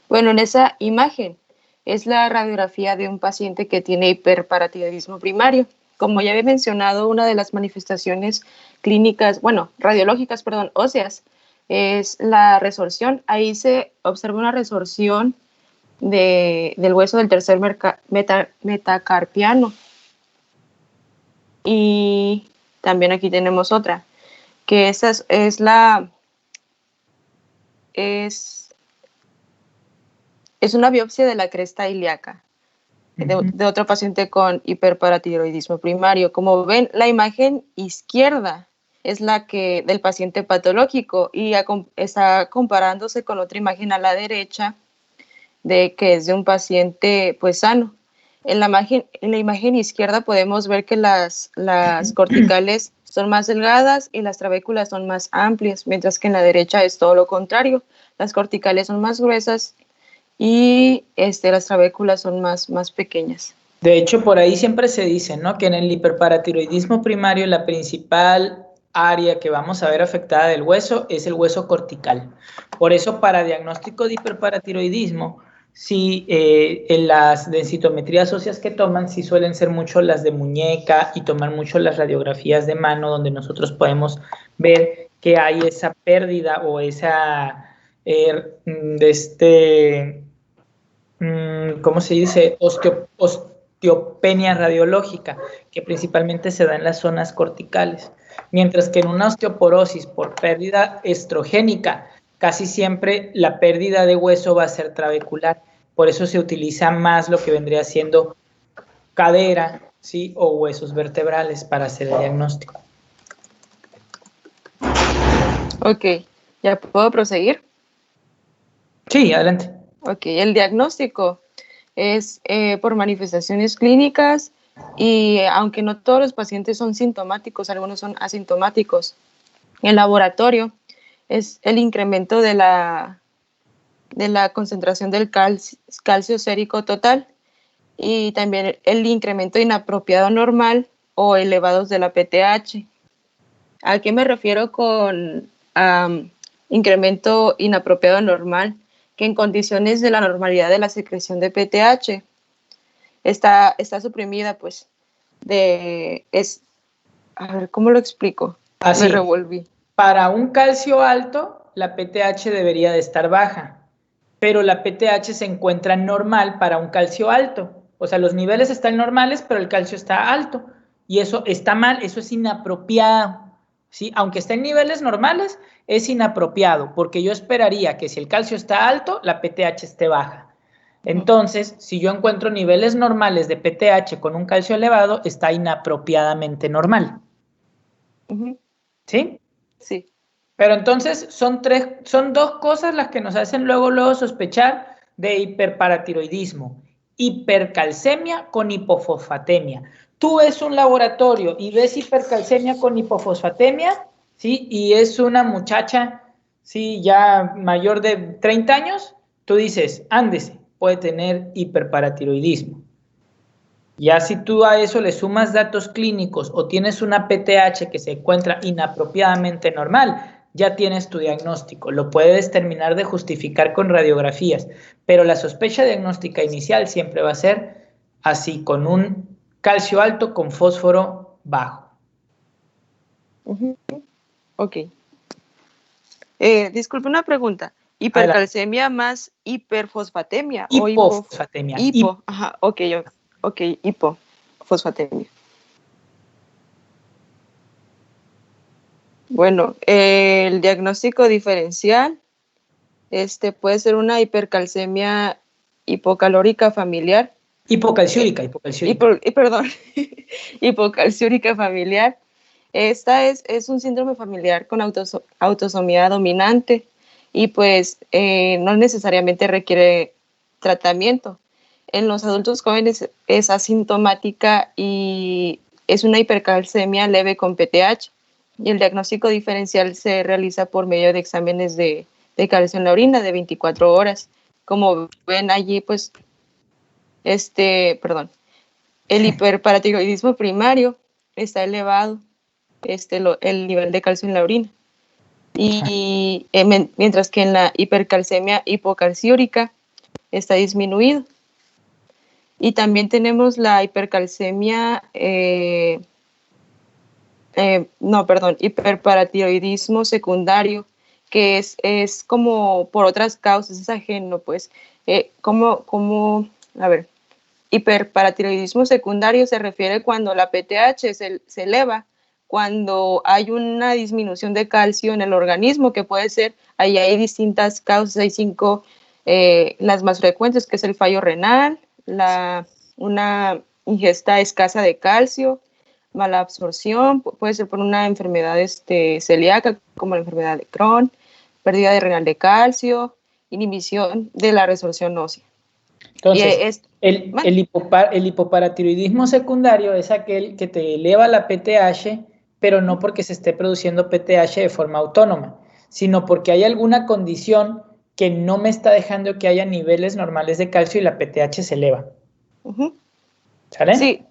Bueno, en esa imagen es la radiografía de un paciente que tiene hiperparatiroidismo primario. Como ya había mencionado, una de las manifestaciones radiológicas, óseas, es la resorción. Ahí se observa una resorción del hueso del tercer metacarpiano. Y también aquí tenemos otra, que esa es una biopsia de la cresta ilíaca de otro paciente con hiperparatiroidismo primario. Como ven, la imagen izquierda es la del paciente patológico y está comparándose con otra imagen a la derecha que es de un paciente pues sano. En la imagen izquierda podemos ver que las corticales son más delgadas y las trabéculas son más amplias, mientras que en la derecha es todo lo contrario. Las corticales son más gruesas y las trabéculas son más pequeñas. De hecho, por ahí siempre se dice, ¿no?, que en el hiperparatiroidismo primario la principal área que vamos a ver afectada del hueso es el hueso cortical. Por eso, para diagnóstico de hiperparatiroidismo, sí, en las densitometrías óseas que toman, sí suelen ser mucho las de muñeca y toman mucho las radiografías de mano, donde nosotros podemos ver que hay esa pérdida o esa, ¿cómo se dice? Osteopenia radiológica, que principalmente se da en las zonas corticales. Mientras que en una osteoporosis por pérdida estrogénica, casi siempre la pérdida de hueso va a ser trabecular. Por eso se utiliza más lo que vendría siendo cadera, ¿sí?, o huesos vertebrales para hacer el diagnóstico. Ok, ¿ya puedo proseguir? Sí, adelante. Ok, el diagnóstico es por manifestaciones clínicas y aunque no todos los pacientes son sintomáticos, algunos son asintomáticos. El laboratorio es el incremento de la concentración del calcio sérico total y también el incremento inapropiado normal o elevados de la PTH. ¿A qué me refiero con incremento inapropiado normal? Que en condiciones de la normalidad de la secreción de PTH está suprimida, pues, a ver, ¿cómo lo explico? Así, me revolví. Para un calcio alto, la PTH debería de estar baja, pero la PTH se encuentra normal para un calcio alto. O sea, los niveles están normales, pero el calcio está alto. Y eso está mal, eso es inapropiado. ¿Sí? Aunque esté en niveles normales, es inapropiado, porque yo esperaría que si el calcio está alto, la PTH esté baja. Entonces, si yo encuentro niveles normales de PTH con un calcio elevado, está inapropiadamente normal. ¿Sí? Sí. Pero entonces son dos cosas las que nos hacen luego sospechar de hiperparatiroidismo. Hipercalcemia con hipofosfatemia. Tú ves un laboratorio y ves hipercalcemia con hipofosfatemia, ¿sí? Y es una muchacha, ¿sí? Ya mayor de 30 años, tú dices, ándese, puede tener hiperparatiroidismo. Ya si tú a eso le sumas datos clínicos o tienes una PTH que se encuentra inapropiadamente normal, ya tienes tu diagnóstico. Lo puedes terminar de justificar con radiografías, pero la sospecha diagnóstica inicial siempre va a ser así, con un calcio alto con fósforo bajo. Ok. Disculpe una pregunta. ¿Hipercalcemia más hiperfosfatemia? Hipofosfatemia. Ajá, ok, hipofosfatemia. Bueno, el diagnóstico diferencial puede ser una hipercalcemia hipocalórica familiar. Hipocalciúrica. Perdón, hipocalciúrica familiar. Esta es un síndrome familiar con autosomía dominante y pues no necesariamente requiere tratamiento. En los adultos jóvenes es asintomática y es una hipercalcemia leve con PTH. Y el diagnóstico diferencial se realiza por medio de exámenes de calcio en la orina de 24 horas. Como ven allí, pues, el hiperparatiroidismo primario está elevado, el nivel de calcio en la orina. Y mientras que en la hipercalcemia hipocalciúrica está disminuido. Y también tenemos la hipercalcemia, hiperparatiroidismo secundario, que es como por otras causas, es ajeno, pues, hiperparatiroidismo secundario se refiere cuando la PTH se eleva, cuando hay una disminución de calcio en el organismo, que puede ser, ahí hay distintas causas, hay 5, las más frecuentes, que es el fallo renal, una ingesta escasa de calcio, mala absorción, puede ser por una enfermedad celíaca, como la enfermedad de Crohn, pérdida de renal de calcio, inhibición de la resorción ósea. Entonces, el hipoparatiroidismo secundario es aquel que te eleva la PTH, pero no porque se esté produciendo PTH de forma autónoma, sino porque hay alguna condición que no me está dejando que haya niveles normales de calcio y la PTH se eleva. ¿Sale? Sí,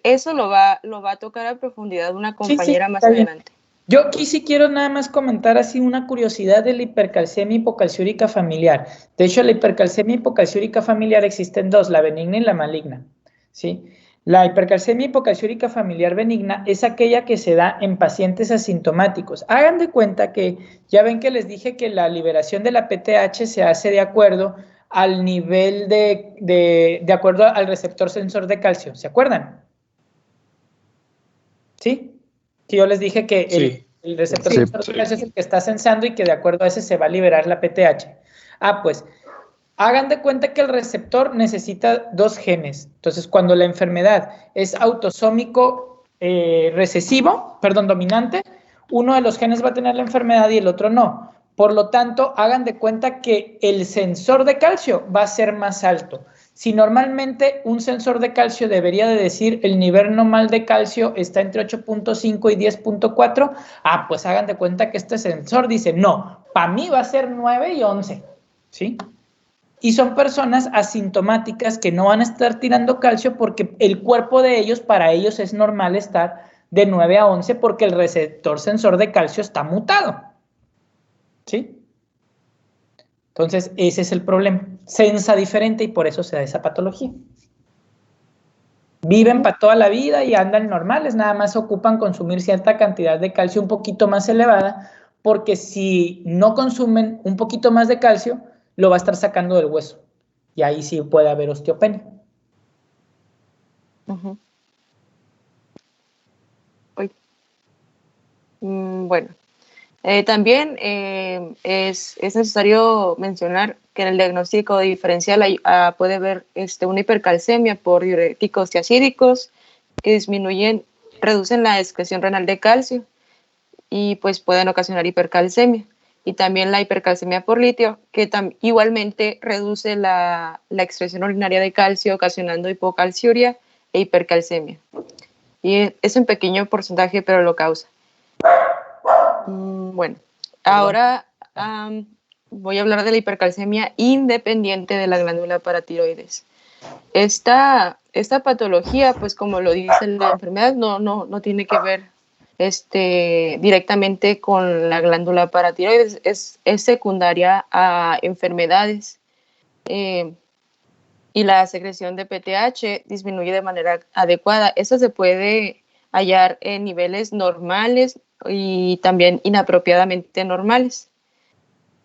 eso lo va a tocar a profundidad una compañera más adelante. Yo aquí sí quiero nada más comentar así una curiosidad de la hipercalcemia hipocalciúrica familiar. De hecho, la hipercalcemia hipocalciúrica familiar existen dos, la benigna y la maligna, ¿sí? La hipercalcemia hipocalciúrica familiar benigna es aquella que se da en pacientes asintomáticos. Hagan de cuenta que ya ven que les dije que la liberación de la PTH se hace de acuerdo al nivel de acuerdo al receptor sensor de calcio. ¿Se acuerdan? ¿Sí? Que yo les dije que el receptor sensor de calcio es el que está sensando y que de acuerdo a ese se va a liberar la PTH. Pues hagan de cuenta que el receptor necesita 2 genes. Entonces, cuando la enfermedad es autosómico dominante, uno de los genes va a tener la enfermedad y el otro no. Por lo tanto, hagan de cuenta que el sensor de calcio va a ser más alto. Si normalmente un sensor de calcio debería de decir el nivel normal de calcio está entre 8.5 y 10.4, pues hagan de cuenta que este sensor dice, no, para mí va a ser 9 y 11, ¿sí? Y son personas asintomáticas que no van a estar tirando calcio porque el cuerpo de ellos, para ellos es normal estar de 9 a 11 porque el receptor sensor de calcio está mutado, ¿sí? Entonces, ese es el problema. Sensa diferente y por eso se da esa patología. Viven para toda la vida y andan normales, nada más ocupan consumir cierta cantidad de calcio un poquito más elevada, porque si no consumen un poquito más de calcio, lo va a estar sacando del hueso. Y ahí sí puede haber osteopenia. Ujú. Uy. Bueno, también es necesario mencionar que en el diagnóstico diferencial puede haber una hipercalcemia por diuréticos tiacídicos que reducen la excreción renal de calcio y pues pueden ocasionar hipercalcemia. Y también la hipercalcemia por litio, que igualmente reduce la excreción urinaria de calcio, ocasionando hipocalciuria e hipercalcemia. Y es un pequeño porcentaje, pero lo causa. Bueno, ahora voy a hablar de la hipercalcemia independiente de la glándula paratiroides. Esta patología, pues como lo dice la enfermedad, no tiene que ver directamente con la glándula paratiroides, es secundaria a enfermedades y la secreción de PTH disminuye de manera adecuada. Eso se puede hallar en niveles normales y también inapropiadamente normales.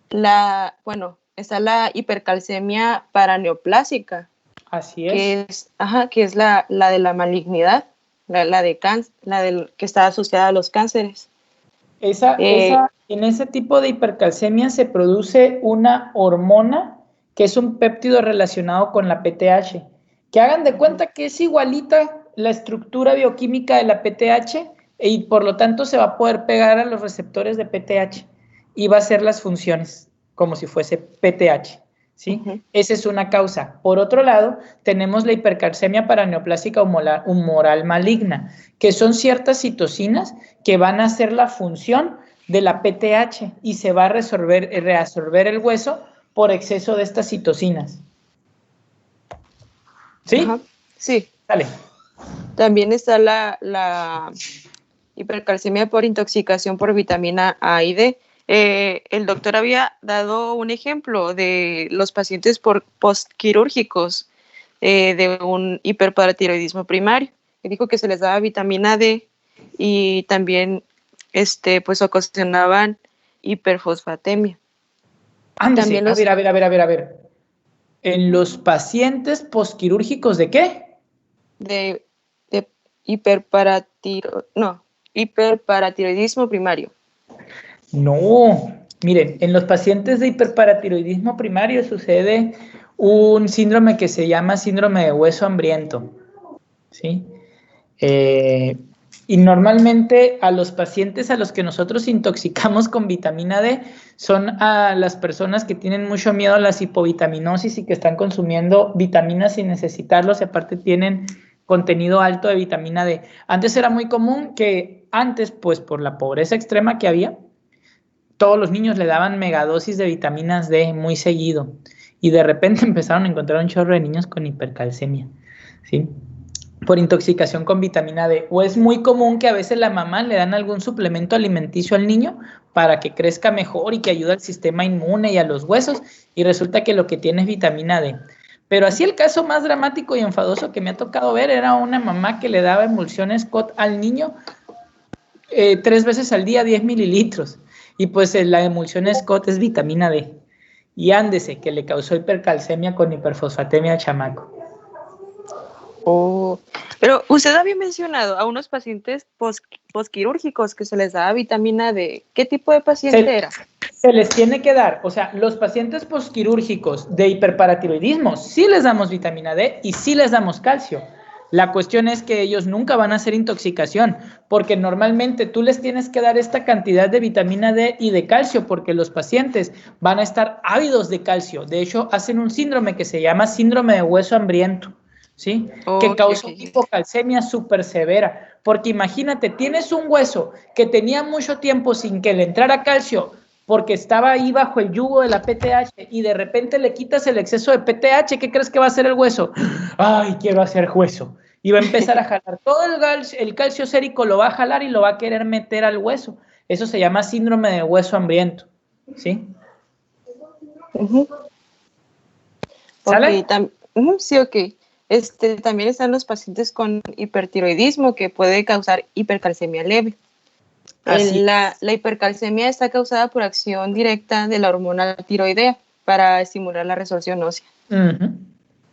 Está la hipercalcemia paraneoplásica. Así es. Que es la de la malignidad, que está asociada a los cánceres. En ese tipo de hipercalcemia se produce una hormona que es un péptido relacionado con la PTH. Que hagan de cuenta que es igualita la estructura bioquímica de la PTH y por lo tanto se va a poder pegar a los receptores de PTH y va a hacer las funciones como si fuese PTH. ¿Sí? Esa es una causa. Por otro lado, tenemos la hipercalcemia paraneoplásica humoral maligna, que son ciertas citocinas que van a hacer la función de la PTH y se va a reabsorber el hueso por exceso de estas citocinas. ¿Sí? Sí. Dale. También está la hipercalcemia por intoxicación por vitamina A y D. El doctor había dado un ejemplo de los pacientes postquirúrgicos de un hiperparatiroidismo primario. Dijo que se les daba vitamina D y también pues ocasionaban hiperfosfatemia. Ándese, a ver. ¿En los pacientes postquirúrgicos de qué? De hiperparatiroidismo primario. No, miren, en los pacientes de hiperparatiroidismo primario sucede un síndrome que se llama síndrome de hueso hambriento, ¿sí? Y normalmente a los pacientes a los que nosotros intoxicamos con vitamina D son a las personas que tienen mucho miedo a las hipovitaminosis y que están consumiendo vitaminas sin necesitarlos y aparte tienen contenido alto de vitamina D. Antes era muy común que pues por la pobreza extrema que había, todos los niños le daban megadosis de vitaminas D muy seguido y de repente empezaron a encontrar un chorro de niños con hipercalcemia, ¿sí? Por intoxicación con vitamina D. O es muy común que a veces la mamá le dan algún suplemento alimenticio al niño para que crezca mejor y que ayude al sistema inmune y a los huesos y resulta que lo que tiene es vitamina D. Pero así el caso más dramático y enfadoso que me ha tocado ver era una mamá que le daba emulsión Scott al niño 3 veces al día, 10 mililitros. Y pues la emulsión Scott es vitamina D. Y ándese, que le causó hipercalcemia con hiperfosfatemia al chamaco. Pero usted había mencionado a unos pacientes postquirúrgicos que se les daba vitamina D. ¿Qué tipo de paciente era? Se les tiene que dar, o sea, los pacientes postquirúrgicos de hiperparatiroidismo sí les damos vitamina D y sí les damos calcio. La cuestión es que ellos nunca van a hacer intoxicación, porque normalmente tú les tienes que dar esta cantidad de vitamina D y de calcio, porque los pacientes van a estar ávidos de calcio. De hecho, hacen un síndrome que se llama síndrome de hueso hambriento, ¿sí? Que causa hipocalcemia súper severa. Porque imagínate, tienes un hueso que tenía mucho tiempo sin que le entrara calcio, porque estaba ahí bajo el yugo de la PTH y de repente le quitas el exceso de PTH, ¿qué crees que va a hacer el hueso? ¡Ay, quiero hacer hueso! Y va a empezar a jalar todo el calcio sérico, lo va a jalar y lo va a querer meter al hueso. Eso se llama síndrome de hueso hambriento, ¿sí? ¿Sale? Sí, ok. También están los pacientes con hipertiroidismo que puede causar hipercalcemia leve. La hipercalcemia está causada por acción directa de la hormona tiroidea para estimular la resorción ósea.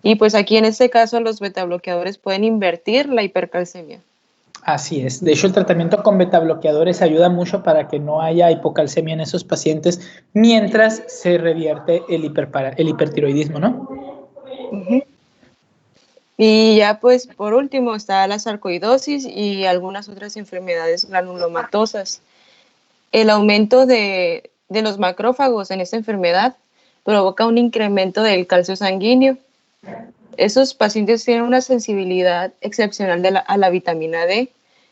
Y pues aquí en este caso los betabloqueadores pueden invertir la hipercalcemia. Así es. De hecho, el tratamiento con betabloqueadores ayuda mucho para que no haya hipocalcemia en esos pacientes mientras se revierte el hipertiroidismo, ¿no? Uh-huh. Y ya pues por último está la sarcoidosis y algunas otras enfermedades granulomatosas. El aumento de los macrófagos en esta enfermedad provoca un incremento del calcio sanguíneo. Esos pacientes tienen una sensibilidad excepcional a la vitamina D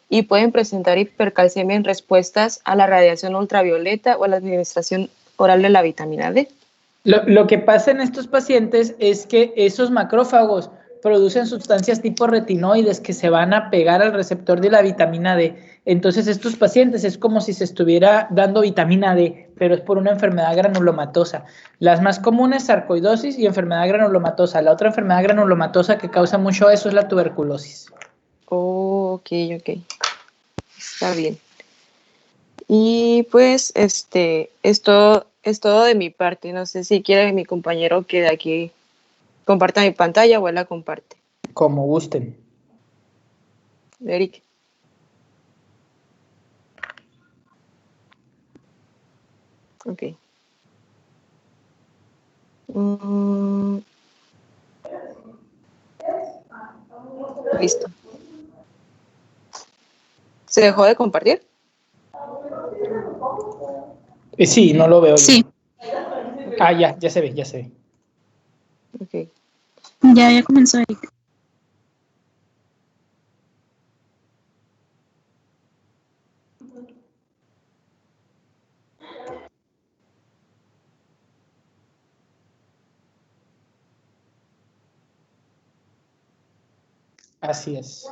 y pueden presentar hipercalcemia en respuestas a la radiación ultravioleta o a la administración oral de la vitamina D. Lo que pasa en estos pacientes es que esos macrófagos producen sustancias tipo retinoides que se van a pegar al receptor de la vitamina D. Entonces, estos pacientes es como si se estuviera dando vitamina D, pero es por una enfermedad granulomatosa. Las más comunes, sarcoidosis y enfermedad granulomatosa. La otra enfermedad granulomatosa que causa mucho eso es la tuberculosis. Oh, ok. Está bien. Y pues, es todo de mi parte. No sé si quiere mi compañero que de aquí comparta mi pantalla o él la comparte. Como gusten. Eric. Ok. Listo. ¿Se dejó de compartir? Sí, no lo veo. Sí. Ah, ya se ve. Ok. Ya comenzó Eric. Así es.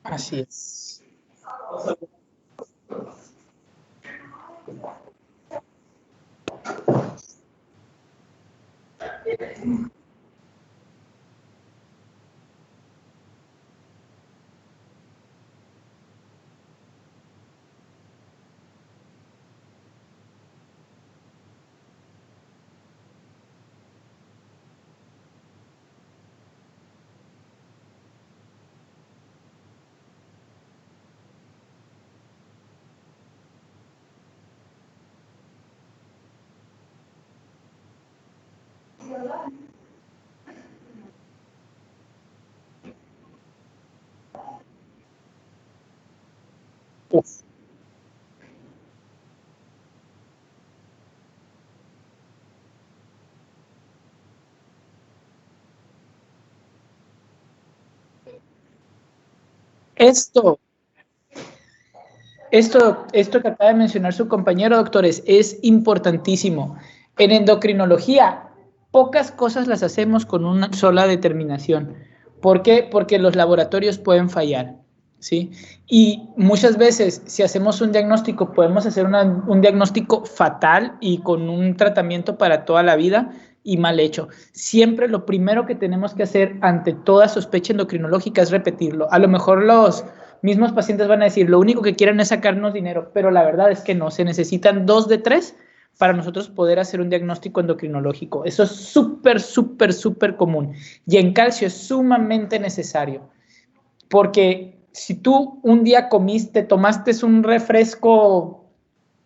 Así es. Uf. Esto que acaba de mencionar su compañero, doctores, es importantísimo. En endocrinología, pocas cosas las hacemos con una sola determinación. ¿Por qué? Porque los laboratorios pueden fallar, ¿sí? Y muchas veces, si hacemos un diagnóstico, podemos hacer un diagnóstico fatal y con un tratamiento para toda la vida y mal hecho. Siempre lo primero que tenemos que hacer ante toda sospecha endocrinológica es repetirlo. A lo mejor los mismos pacientes van a decir, lo único que quieren es sacarnos dinero, pero la verdad es que no, se necesitan 2 de 3 para nosotros poder hacer un diagnóstico endocrinológico. Eso es súper común. Y en calcio es sumamente necesario, porque si tú un día comiste, tomaste un refresco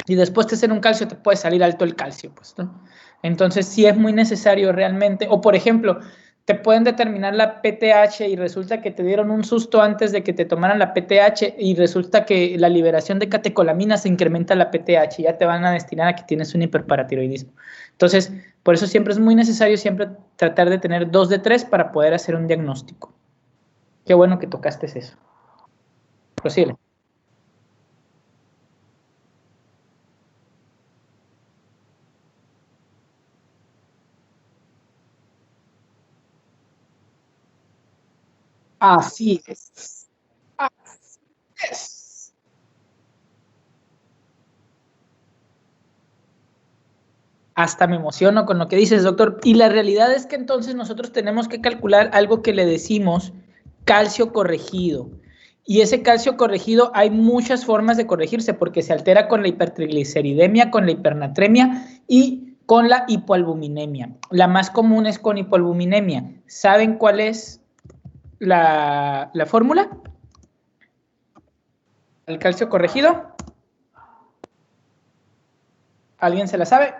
y después te hacen un calcio, te puede salir alto el calcio, pues, ¿no? Entonces sí es muy necesario realmente, o por ejemplo, te pueden determinar la PTH y resulta que te dieron un susto antes de que te tomaran la PTH y resulta que la liberación de catecolaminas se incrementa la PTH y ya te van a destinar a que tienes un hiperparatiroidismo. Entonces, por eso siempre es muy necesario siempre tratar de tener 2 de 3 para poder hacer un diagnóstico. Qué bueno que tocaste eso. Prosigue. Así es. Así es. Hasta me emociono con lo que dices, doctor. Y la realidad es que entonces nosotros tenemos que calcular algo que le decimos calcio corregido. Y ese calcio corregido hay muchas formas de corregirse porque se altera con la hipertrigliceridemia, con la hipernatremia y con la hipoalbuminemia. La más común es con hipoalbuminemia. ¿Saben cuál es la fórmula? ¿El calcio corregido? ¿Alguien se la sabe?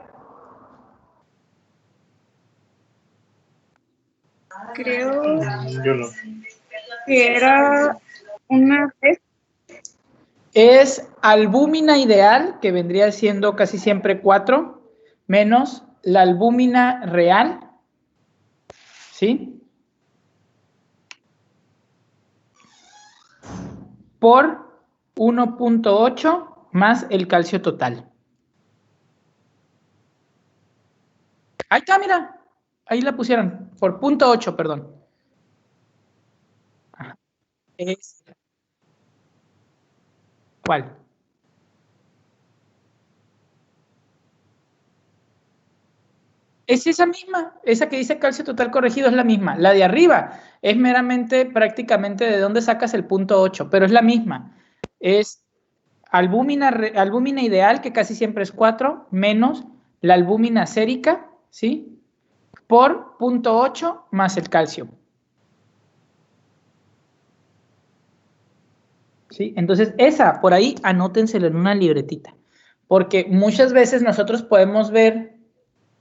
Creo Yo no. que era una vez. Es albúmina ideal, que vendría siendo casi siempre 4, menos la albúmina real, ¿sí? Por 1.8 más el calcio total. Ahí está, mira. Ahí la pusieron. Por 0.8, perdón. Es, ¿cuál? Es esa misma, esa que dice calcio total corregido es la misma. La de arriba es meramente prácticamente de dónde sacas el 0.8, pero es la misma. Es albúmina ideal, que casi siempre es 4, menos la albúmina sérica, ¿sí? Por 0.8 más el calcio. ¿Sí? Entonces, esa, por ahí, anótenselo en una libretita. Porque muchas veces nosotros podemos ver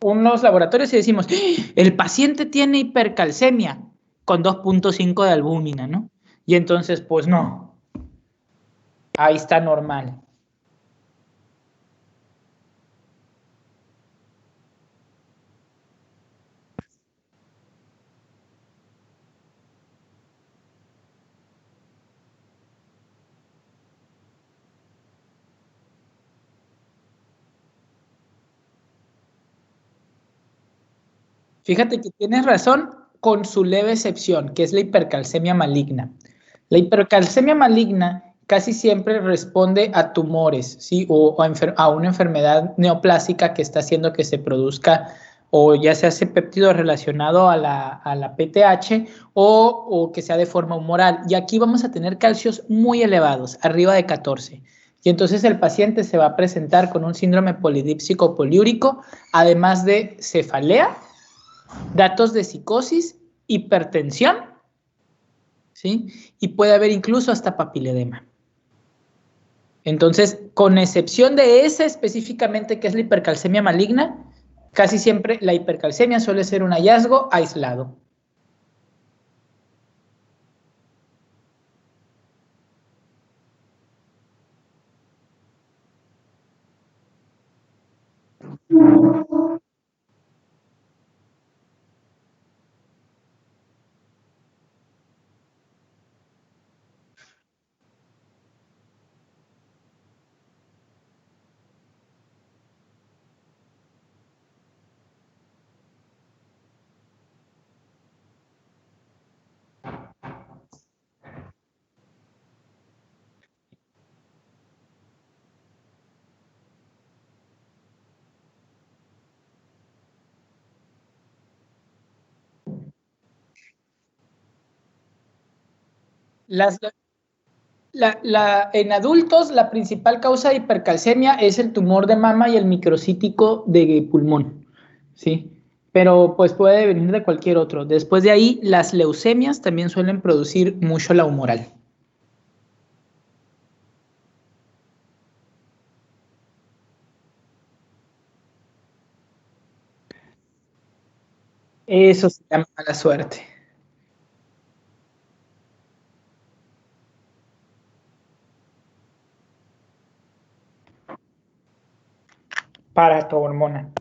unos laboratorios y decimos, ¡ah! El paciente tiene hipercalcemia con 2.5 de albúmina, ¿no? Y entonces, pues no, ahí está normal. Fíjate que tienes razón con su leve excepción, que es la hipercalcemia maligna. La hipercalcemia maligna casi siempre responde a tumores, ¿sí? O a una enfermedad neoplásica que está haciendo que se produzca o ya sea ese péptido relacionado a la PTH o que sea de forma humoral. Y aquí vamos a tener calcios muy elevados, arriba de 14. Y entonces el paciente se va a presentar con un síndrome polidípsico poliúrico, además de cefalea, datos de psicosis, hipertensión, ¿sí? Y puede haber incluso hasta papiledema. Entonces, con excepción de esa específicamente que es la hipercalcemia maligna, casi siempre la hipercalcemia suele ser un hallazgo aislado. Las, en adultos, la principal causa de hipercalcemia es el tumor de mama y el microcítico de pulmón, ¿sí? Pero pues puede venir de cualquier otro. Después de ahí, las leucemias también suelen producir mucho la humoral. Eso se llama mala suerte. Para tu hormona.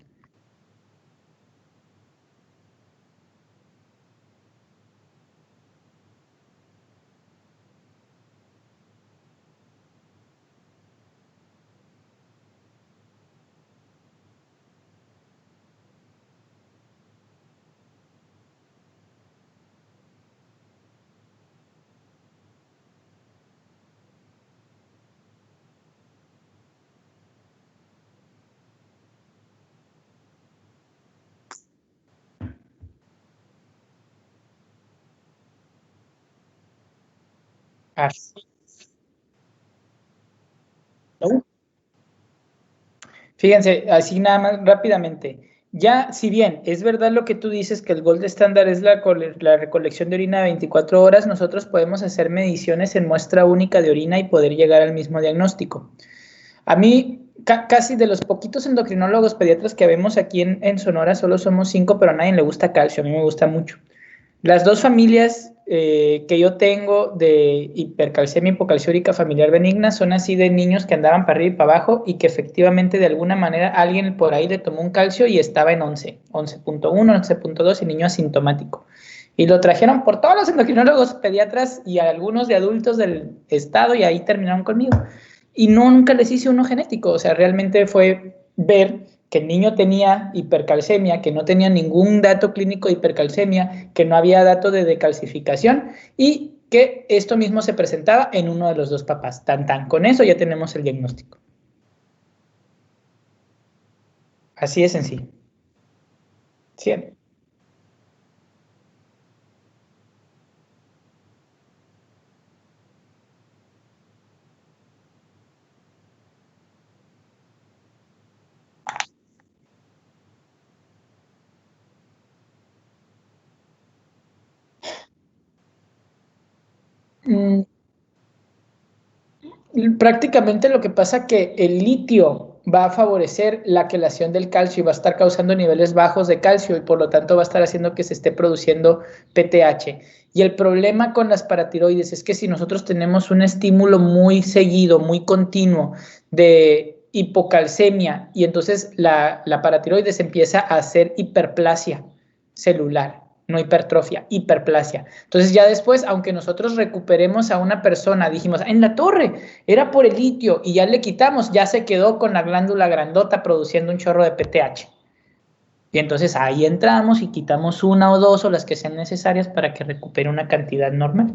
Así. ¿No? Fíjense, así nada más rápidamente. Ya, si bien es verdad lo que tú dices, que el gold estándar es la recolección de orina de 24 horas, nosotros podemos hacer mediciones en muestra única de orina y poder llegar al mismo diagnóstico. A mí, casi de los poquitos endocrinólogos pediatras que vemos aquí en Sonora, solo somos 5, pero a nadie le gusta calcio, a mí me gusta mucho. Las dos familias que yo tengo de hipercalcemia hipocalciúrica familiar benigna son así de niños que andaban para arriba y para abajo y que efectivamente de alguna manera alguien por ahí le tomó un calcio y estaba en 11, 11.1, 11.2 y niño asintomático. Y lo trajeron por todos los endocrinólogos pediatras y algunos de adultos del estado y ahí terminaron conmigo. Y no, nunca les hice uno genético, o sea, realmente fue ver que el niño tenía hipercalcemia, que no tenía ningún dato clínico de hipercalcemia, que no había dato de decalcificación y que esto mismo se presentaba en uno de los dos papás. Tan tan, con eso ya tenemos el diagnóstico. Así es sencillo. Siempre. Mm, prácticamente lo que pasa que el litio va a favorecer la quelación del calcio y va a estar causando niveles bajos de calcio y por lo tanto va a estar haciendo que se esté produciendo PTH. Y el problema con las paratiroides es que si nosotros tenemos un estímulo muy seguido, muy continuo de hipocalcemia y entonces la paratiroides empieza a hacer hiperplasia celular, no hipertrofia, hiperplasia. Entonces ya después, aunque nosotros recuperemos a una persona, dijimos, en la torre, era por el litio y ya le quitamos, ya se quedó con la glándula grandota produciendo un chorro de PTH. Y entonces ahí entramos y quitamos una o dos o las que sean necesarias para que recupere una cantidad normal.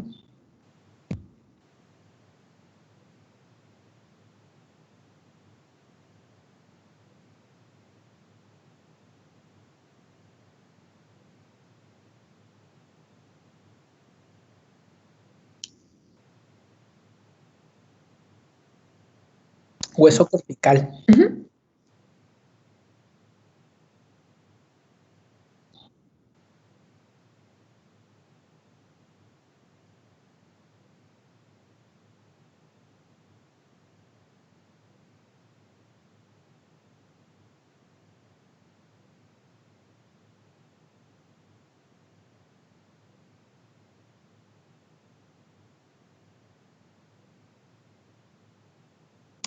Hueso cortical.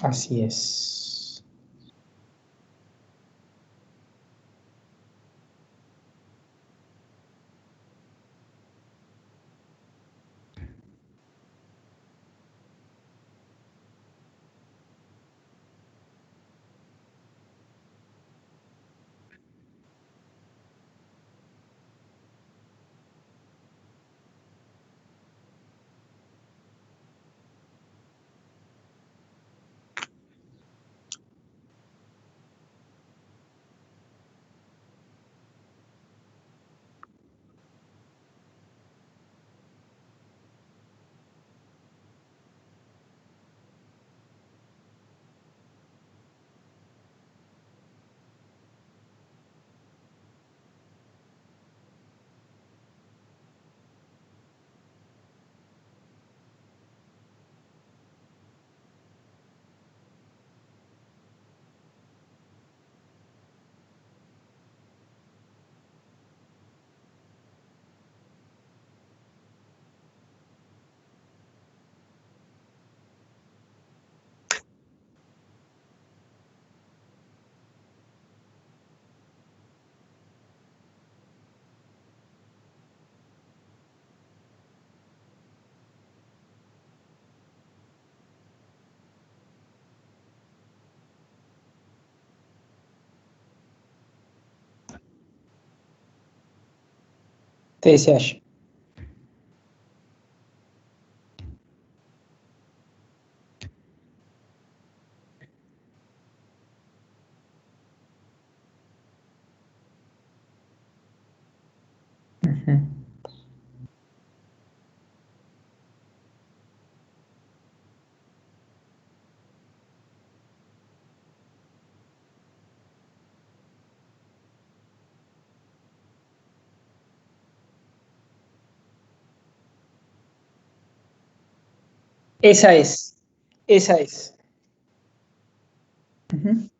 Así es. TSH. Uh -huh. Esa es. Esa es. Ujú.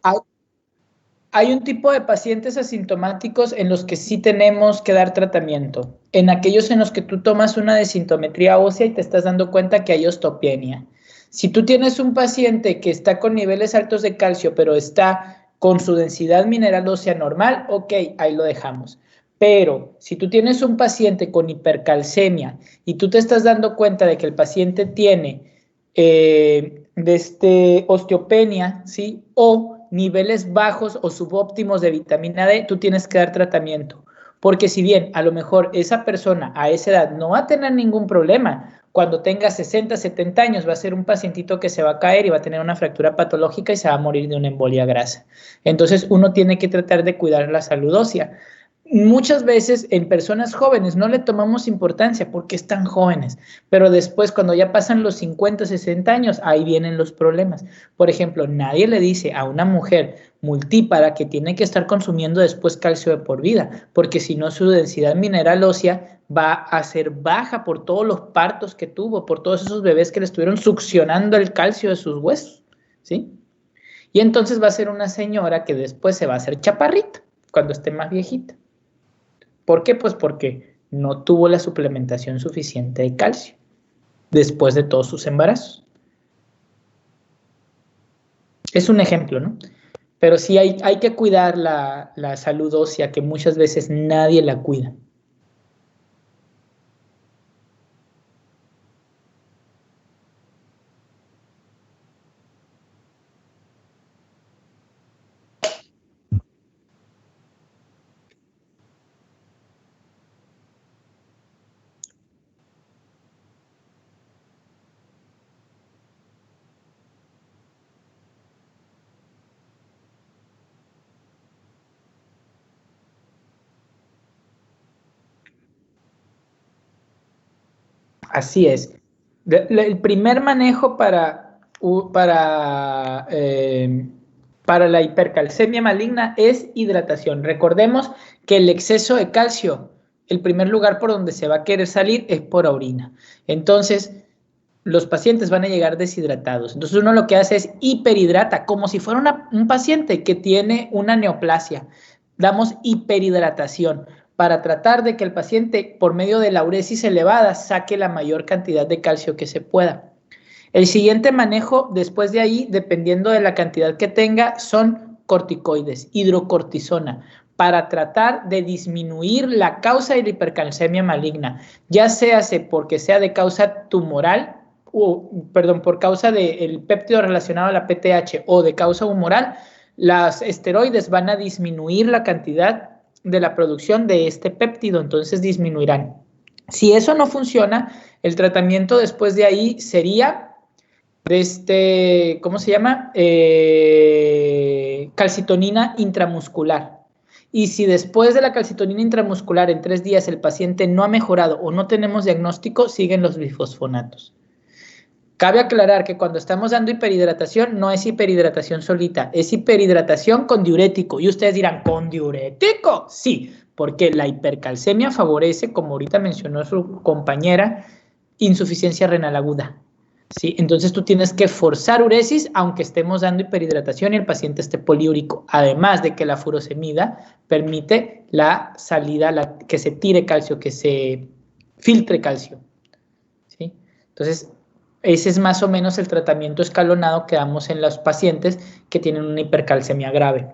Hay, hay un tipo de pacientes asintomáticos en los que sí tenemos que dar tratamiento. En aquellos en los que tú tomas una densitometría ósea y te estás dando cuenta que hay osteopenia. Si tú tienes un paciente que está con niveles altos de calcio, pero está con su densidad mineral ósea normal, ok, ahí lo dejamos. Pero si tú tienes un paciente con hipercalcemia y tú te estás dando cuenta de que el paciente tiene osteopenia, ¿sí? O niveles bajos o subóptimos de vitamina D, tú tienes que dar tratamiento. Porque si bien a lo mejor esa persona a esa edad no va a tener ningún problema, cuando tenga 60, 70 años va a ser un pacientito que se va a caer y va a tener una fractura patológica y se va a morir de una embolia grasa. Entonces uno tiene que tratar de cuidar la salud ósea. Muchas veces en personas jóvenes no le tomamos importancia porque están jóvenes, pero después cuando ya pasan los 50, 60 años, ahí vienen los problemas. Por ejemplo, nadie le dice a una mujer multípara que tiene que estar consumiendo después calcio de por vida, porque si no su densidad mineral ósea va a ser baja por todos los partos que tuvo, por todos esos bebés que le estuvieron succionando el calcio de sus huesos, ¿sí? Y entonces va a ser una señora que después se va a hacer chaparrita cuando esté más viejita. ¿Por qué? Pues porque no tuvo la suplementación suficiente de calcio después de todos sus embarazos. Es un ejemplo, ¿no? Pero sí hay que cuidar la salud ósea, que muchas veces nadie la cuida. Así es. El primer manejo para la hipercalcemia maligna es hidratación. Recordemos que el exceso de calcio, el primer lugar por donde se va a querer salir es por orina. Entonces, los pacientes van a llegar deshidratados. Entonces, uno lo que hace es hiperhidrata, como si fuera un paciente que tiene una neoplasia. Damos hiperhidratación para tratar de que el paciente, por medio de la uresis elevada, saque la mayor cantidad de calcio que se pueda. El siguiente manejo, después de ahí, dependiendo de la cantidad que tenga, son corticoides, hidrocortisona, para tratar de disminuir la causa de la hipercalcemia maligna, ya sea porque sea de causa tumoral, por causa del péptido relacionado a la PTH o de causa humoral. Las esteroides van a disminuir la cantidad de la producción de este péptido, entonces disminuirán. Si eso no funciona, el tratamiento después de ahí sería ¿cómo se llama? Calcitonina intramuscular. Y si después de la calcitonina intramuscular en 3 días el paciente no ha mejorado o no tenemos diagnóstico, siguen los bifosfonatos. Cabe aclarar que cuando estamos dando hiperhidratación, no es hiperhidratación solita, es hiperhidratación con diurético. Y ustedes dirán, ¿con diurético? Sí, porque la hipercalcemia favorece, como ahorita mencionó su compañera, insuficiencia renal aguda. ¿Sí? Entonces tú tienes que forzar uresis aunque estemos dando hiperhidratación y el paciente esté poliúrico. Además de que la furosemida permite la salida, que se tire calcio, que se filtre calcio. ¿Sí? Entonces, ese es más o menos el tratamiento escalonado que damos en los pacientes que tienen una hipercalcemia grave.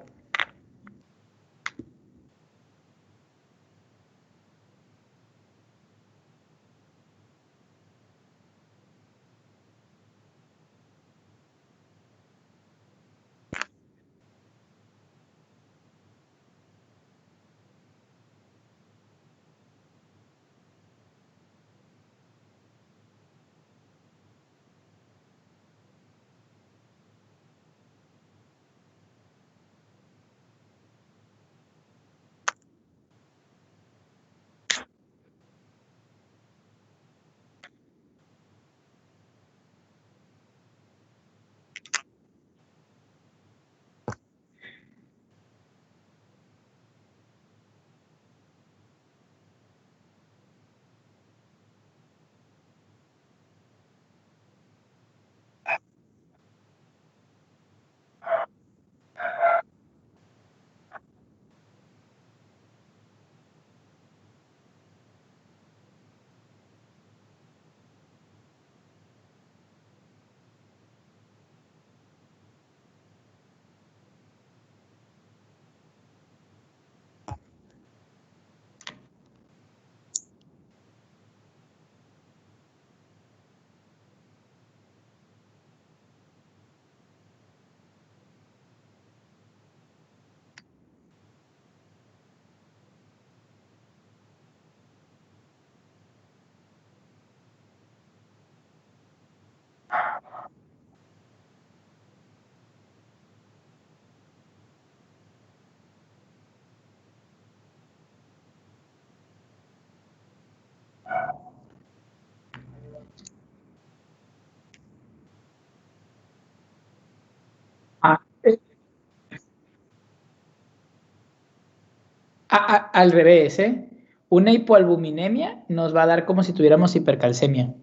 Al revés, ¿eh? Una hipoalbuminemia nos va a dar como si tuviéramos hipercalcemia.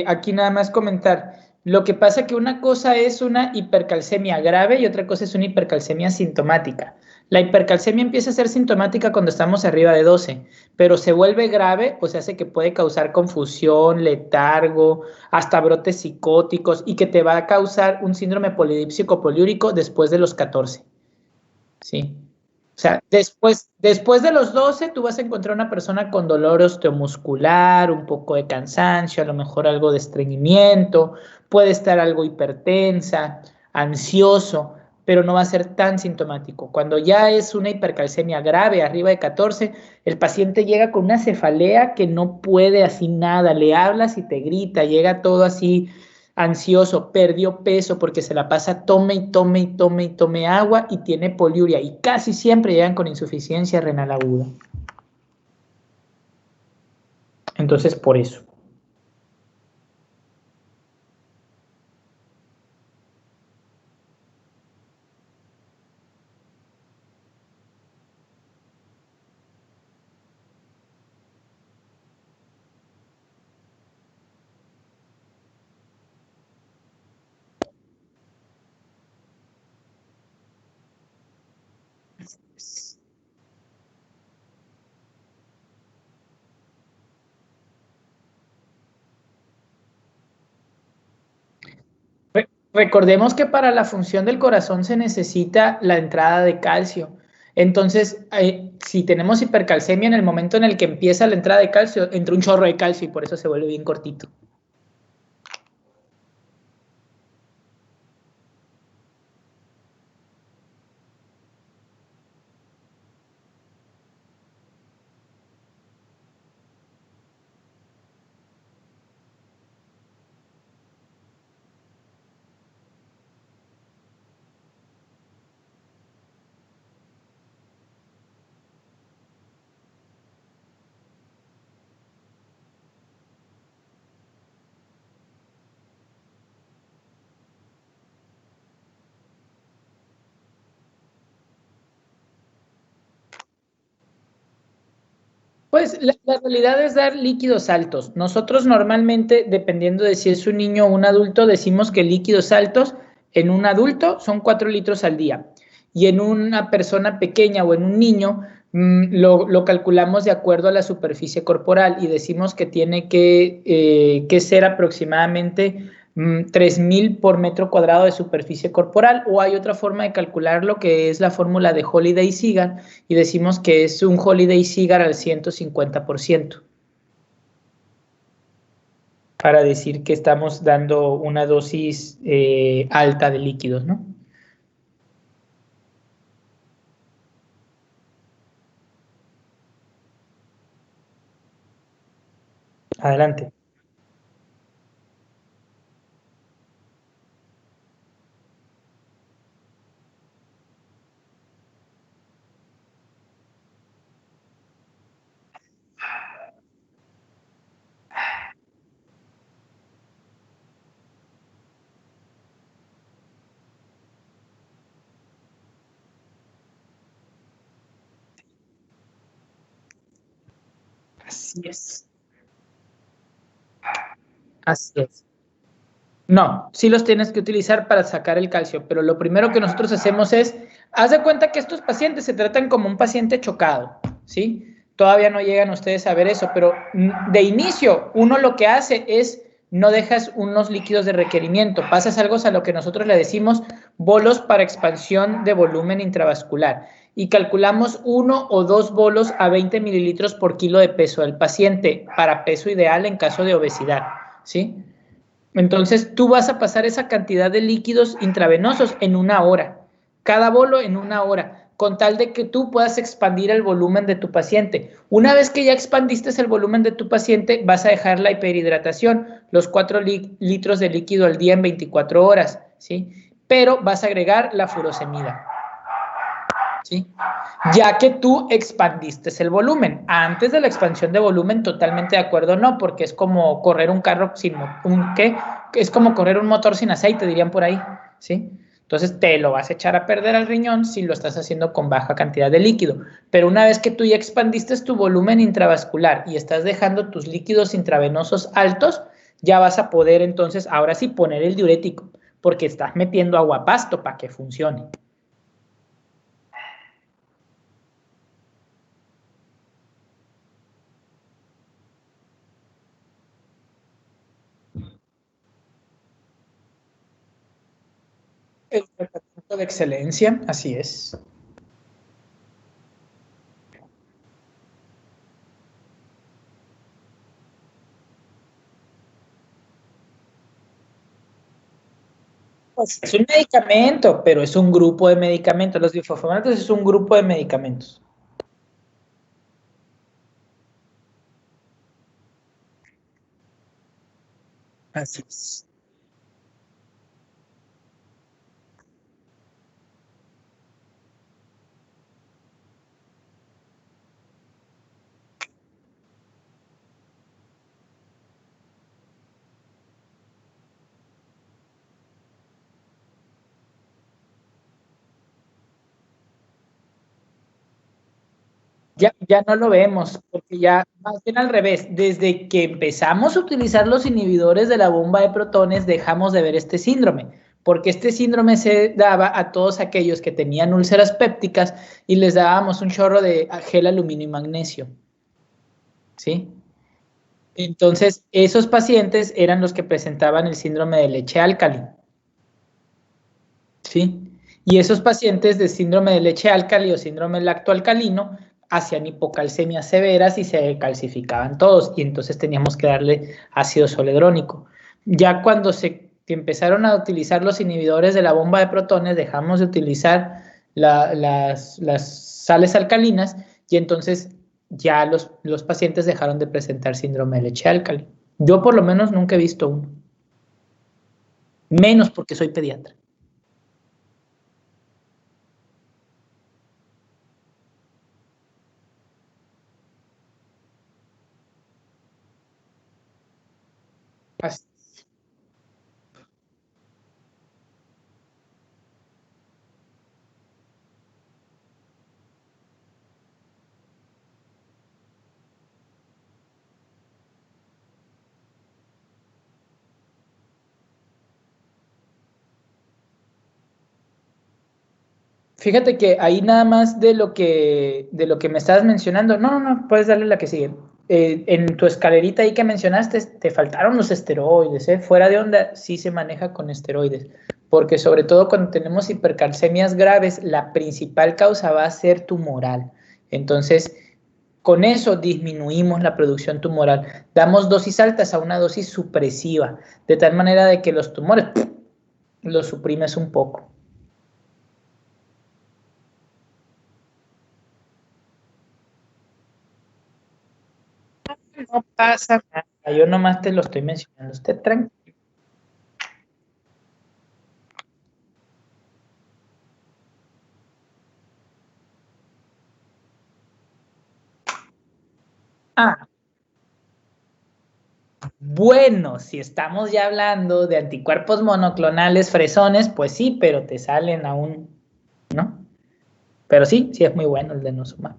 Aquí nada más comentar. Lo que pasa que una cosa es una hipercalcemia grave y otra cosa es una hipercalcemia sintomática. La hipercalcemia empieza a ser sintomática cuando estamos arriba de 12, pero se vuelve grave, o sea, hace que puede causar confusión, letargo, hasta brotes psicóticos y que te va a causar un síndrome polidípsico poliúrico después de los 14. ¿Sí? O sea, después de los 12, tú vas a encontrar una persona con dolor osteomuscular, un poco de cansancio, a lo mejor algo de estreñimiento, puede estar algo hipertensa, ansioso, pero no va a ser tan sintomático. Cuando ya es una hipercalcemia grave, arriba de 14, el paciente llega con una cefalea que no puede así nada, le hablas y te grita, llega todo así ansioso, perdió peso porque se la pasa tome agua y tiene poliuria y casi siempre llegan con insuficiencia renal aguda. Entonces, por eso. Recordemos que para la función del corazón se necesita la entrada de calcio. Entonces, si tenemos hipercalcemia, en el momento en el que empieza la entrada de calcio, entra un chorro de calcio y por eso se vuelve bien cortito. Pues la realidad es dar líquidos altos. Nosotros normalmente, dependiendo de si es un niño o un adulto, decimos que líquidos altos en un adulto son 4 litros al día. Y en una persona pequeña o en un niño lo calculamos de acuerdo a la superficie corporal y decimos que tiene que ser aproximadamente 3,000 por metro cuadrado de superficie corporal, o hay otra forma de calcularlo que es la fórmula de Holiday-Sigar y decimos que es un Holiday-Sigar al 150% para decir que estamos dando una dosis alta de líquidos, ¿no? Adelante. Así es. Así es. No, sí los tienes que utilizar para sacar el calcio, pero lo primero que nosotros hacemos es, haz de cuenta que estos pacientes se tratan como un paciente chocado, ¿sí? Todavía no llegan ustedes a ver eso, pero de inicio uno lo que hace es, no dejas unos líquidos de requerimiento, pasas algo a lo que nosotros le decimos bolos para expansión de volumen intravascular y calculamos 1 o 2 bolos a 20 mililitros por kilo de peso del paciente para peso ideal en caso de obesidad, ¿sí? Entonces, tú vas a pasar esa cantidad de líquidos intravenosos en 1 hora, cada bolo en 1 hora, con tal de que tú puedas expandir el volumen de tu paciente. Una vez que ya expandiste el volumen de tu paciente, vas a dejar la hiperhidratación, los 4 litros de líquido al día en 24 horas, ¿sí? Pero vas a agregar la furosemida, ¿sí? Ya que tú expandiste el volumen. Antes de la expansión de volumen, totalmente de acuerdo, no, porque es como correr un carro sin es como correr un motor sin aceite, dirían por ahí, ¿sí? Entonces te lo vas a echar a perder al riñón si lo estás haciendo con baja cantidad de líquido. Pero una vez que tú ya expandiste tu volumen intravascular y estás dejando tus líquidos intravenosos altos, ya vas a poder entonces ahora sí poner el diurético, porque estás metiendo agua pasto para que funcione. El tratamiento de excelencia, así es. Pues es un medicamento, pero es un grupo de medicamentos. Los bifosfonatos es un grupo de medicamentos. Así es. Ya no lo vemos, porque ya, más bien al revés, desde que empezamos a utilizar los inhibidores de la bomba de protones, dejamos de ver este síndrome, porque este síndrome se daba a todos aquellos que tenían úlceras pépticas y les dábamos un chorro de gel, aluminio y magnesio, ¿sí? Entonces, esos pacientes eran los que presentaban el síndrome de leche álcali, ¿sí? Y esos pacientes de síndrome de leche álcali o síndrome lactoalcalino hacían hipocalcemias severas y se calcificaban todos, y entonces teníamos que darle ácido zoledrónico. Ya cuando se empezaron a utilizar los inhibidores de la bomba de protones, dejamos de utilizar las sales alcalinas, y entonces ya los pacientes dejaron de presentar síndrome de leche álcali. Yo por lo menos nunca he visto uno. Menos porque soy pediatra. Así. Fíjate que ahí nada más de lo que me estabas mencionando, no, puedes darle la que sigue. En tu escalerita ahí que mencionaste, te faltaron los esteroides, ¿eh? Fuera de onda, sí se maneja con esteroides, porque sobre todo cuando tenemos hipercalcemias graves, la principal causa va a ser tumoral. Entonces, con eso disminuimos la producción tumoral. Damos dosis altas a una dosis supresiva, de tal manera de que los tumores los suprimes un poco. No pasa nada, yo nomás te lo estoy mencionando. Usted tranquilo. Ah, bueno, si estamos ya hablando de anticuerpos monoclonales fresones, pues sí, pero te salen aún, ¿no? Pero sí es muy bueno el denosumab.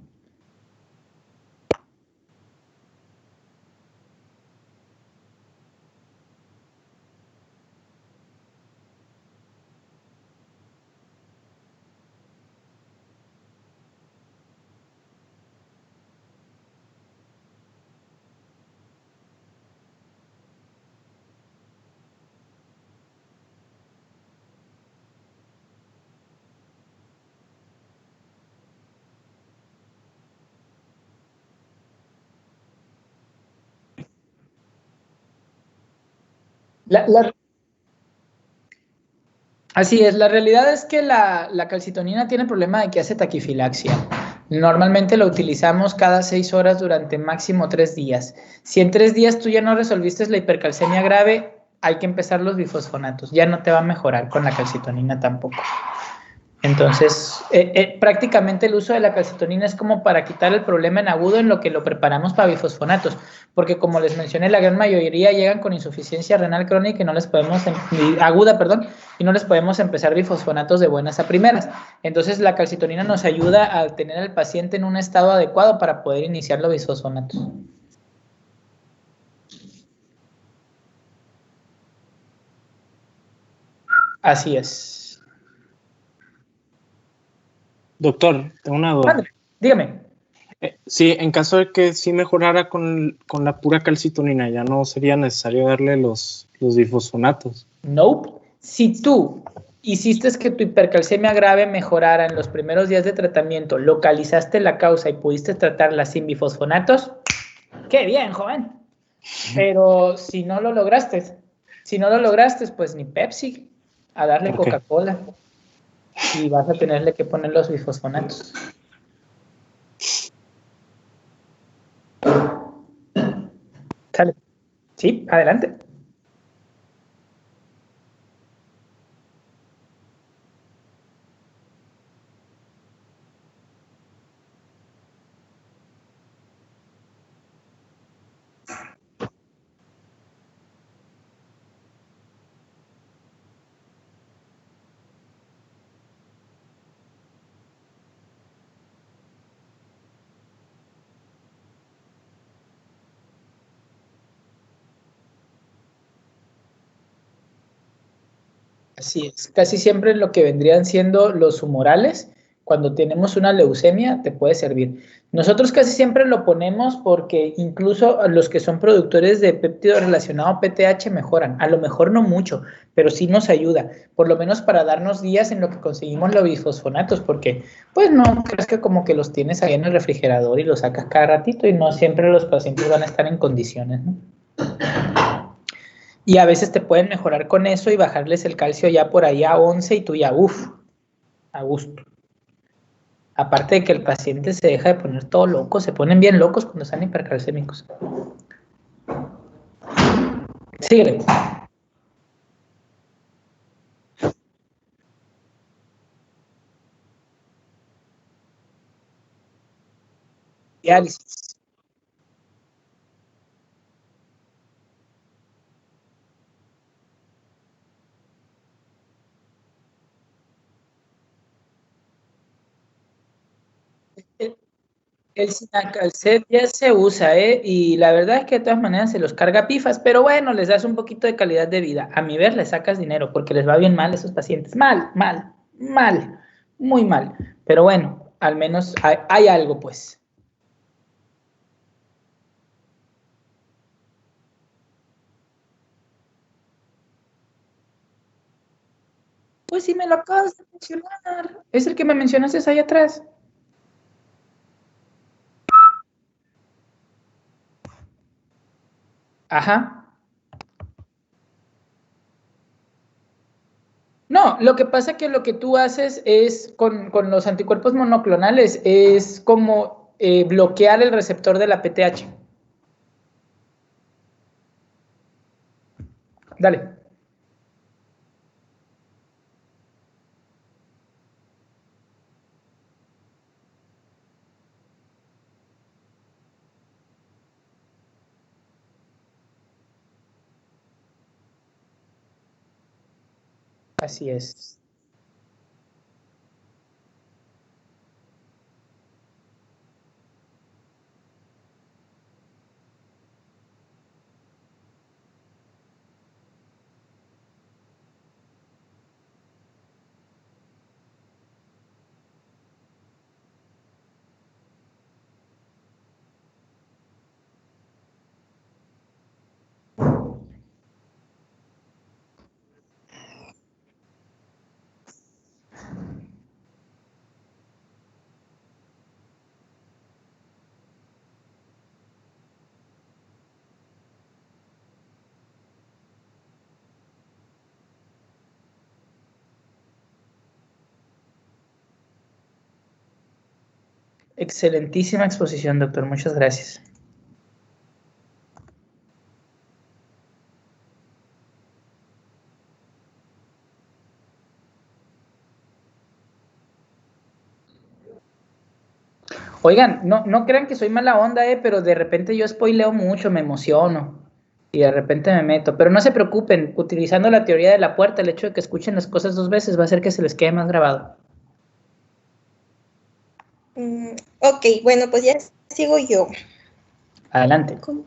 Así es, la realidad es que la calcitonina tiene el problema de que hace taquifilaxia. Normalmente lo utilizamos cada 6 horas durante máximo 3 días. Si en 3 días tú ya no resolviste la hipercalcemia grave, hay que empezar los bifosfonatos. Ya no te va a mejorar con la calcitonina tampoco. Entonces, prácticamente el uso de la calcitonina es como para quitar el problema en agudo en lo que lo preparamos para bifosfonatos, porque como les mencioné, la gran mayoría llegan con insuficiencia renal crónica y no les podemos, aguda, perdón, y no les podemos empezar bifosfonatos de buenas a primeras. Entonces, la calcitonina nos ayuda a tener al paciente en un estado adecuado para poder iniciar los bifosfonatos. Así es. Doctor, tengo una duda. Padre, dígame. Sí, en caso de que sí mejorara con la pura calcitonina, ya no sería necesario darle los bifosfonatos. Nope. Si tú hiciste que tu hipercalcemia grave mejorara en los primeros días de tratamiento, localizaste la causa y pudiste tratarla sin bifosfonatos, ¡qué bien, joven! Pero si no lo lograste, pues ni Pepsi, a darle Ok. Coca-Cola y vas a tenerle que poner los bifosfonatos. ¿Sale? Sí, adelante. Así es, casi siempre lo que vendrían siendo los humorales, cuando tenemos una leucemia, te puede servir. Nosotros casi siempre lo ponemos porque incluso los que son productores de péptido relacionado a PTH mejoran, a lo mejor no mucho, pero sí nos ayuda, por lo menos para darnos días en lo que conseguimos los bifosfonatos, porque pues no crees que como que los tienes ahí en el refrigerador y los sacas cada ratito y no siempre los pacientes van a estar en condiciones, ¿no? Y a veces te pueden mejorar con eso y bajarles el calcio ya por ahí a 11 y tú ya, uff, a gusto. Aparte de que el paciente se deja de poner todo loco, se ponen bien locos cuando están hipercalcémicos. Síguele. Diálisis. El Sinacalcet ya se usa, y la verdad es que de todas maneras se los carga pifas, pero bueno, les das un poquito de calidad de vida. A mi ver, les sacas dinero porque les va bien mal a esos pacientes. Mal, mal, mal, muy mal. Pero bueno, al menos hay algo, pues. Pues sí, me lo acabas de mencionar. Es el que me mencionaste ahí atrás. Ajá. No, lo que pasa es que lo que tú haces es con los anticuerpos monoclonales, es como bloquear el receptor de la PTH. Dale. Así es. Excelentísima exposición, doctor. Muchas gracias. Oigan, no crean que soy mala onda, pero de repente yo spoileo mucho, me emociono y de repente me meto. Pero no se preocupen, utilizando la teoría de la puerta, el hecho de que escuchen las cosas 2 veces va a hacer que se les quede más grabado. Ok, bueno, pues ya sigo yo. Adelante. ¿Cómo?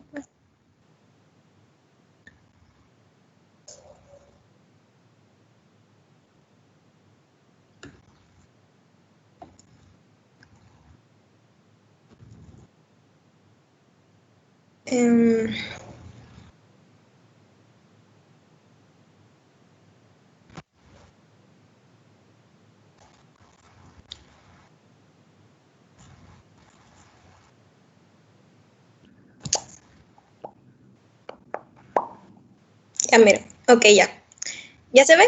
Ya, mira. Ok, ya. ¿Ya se ve?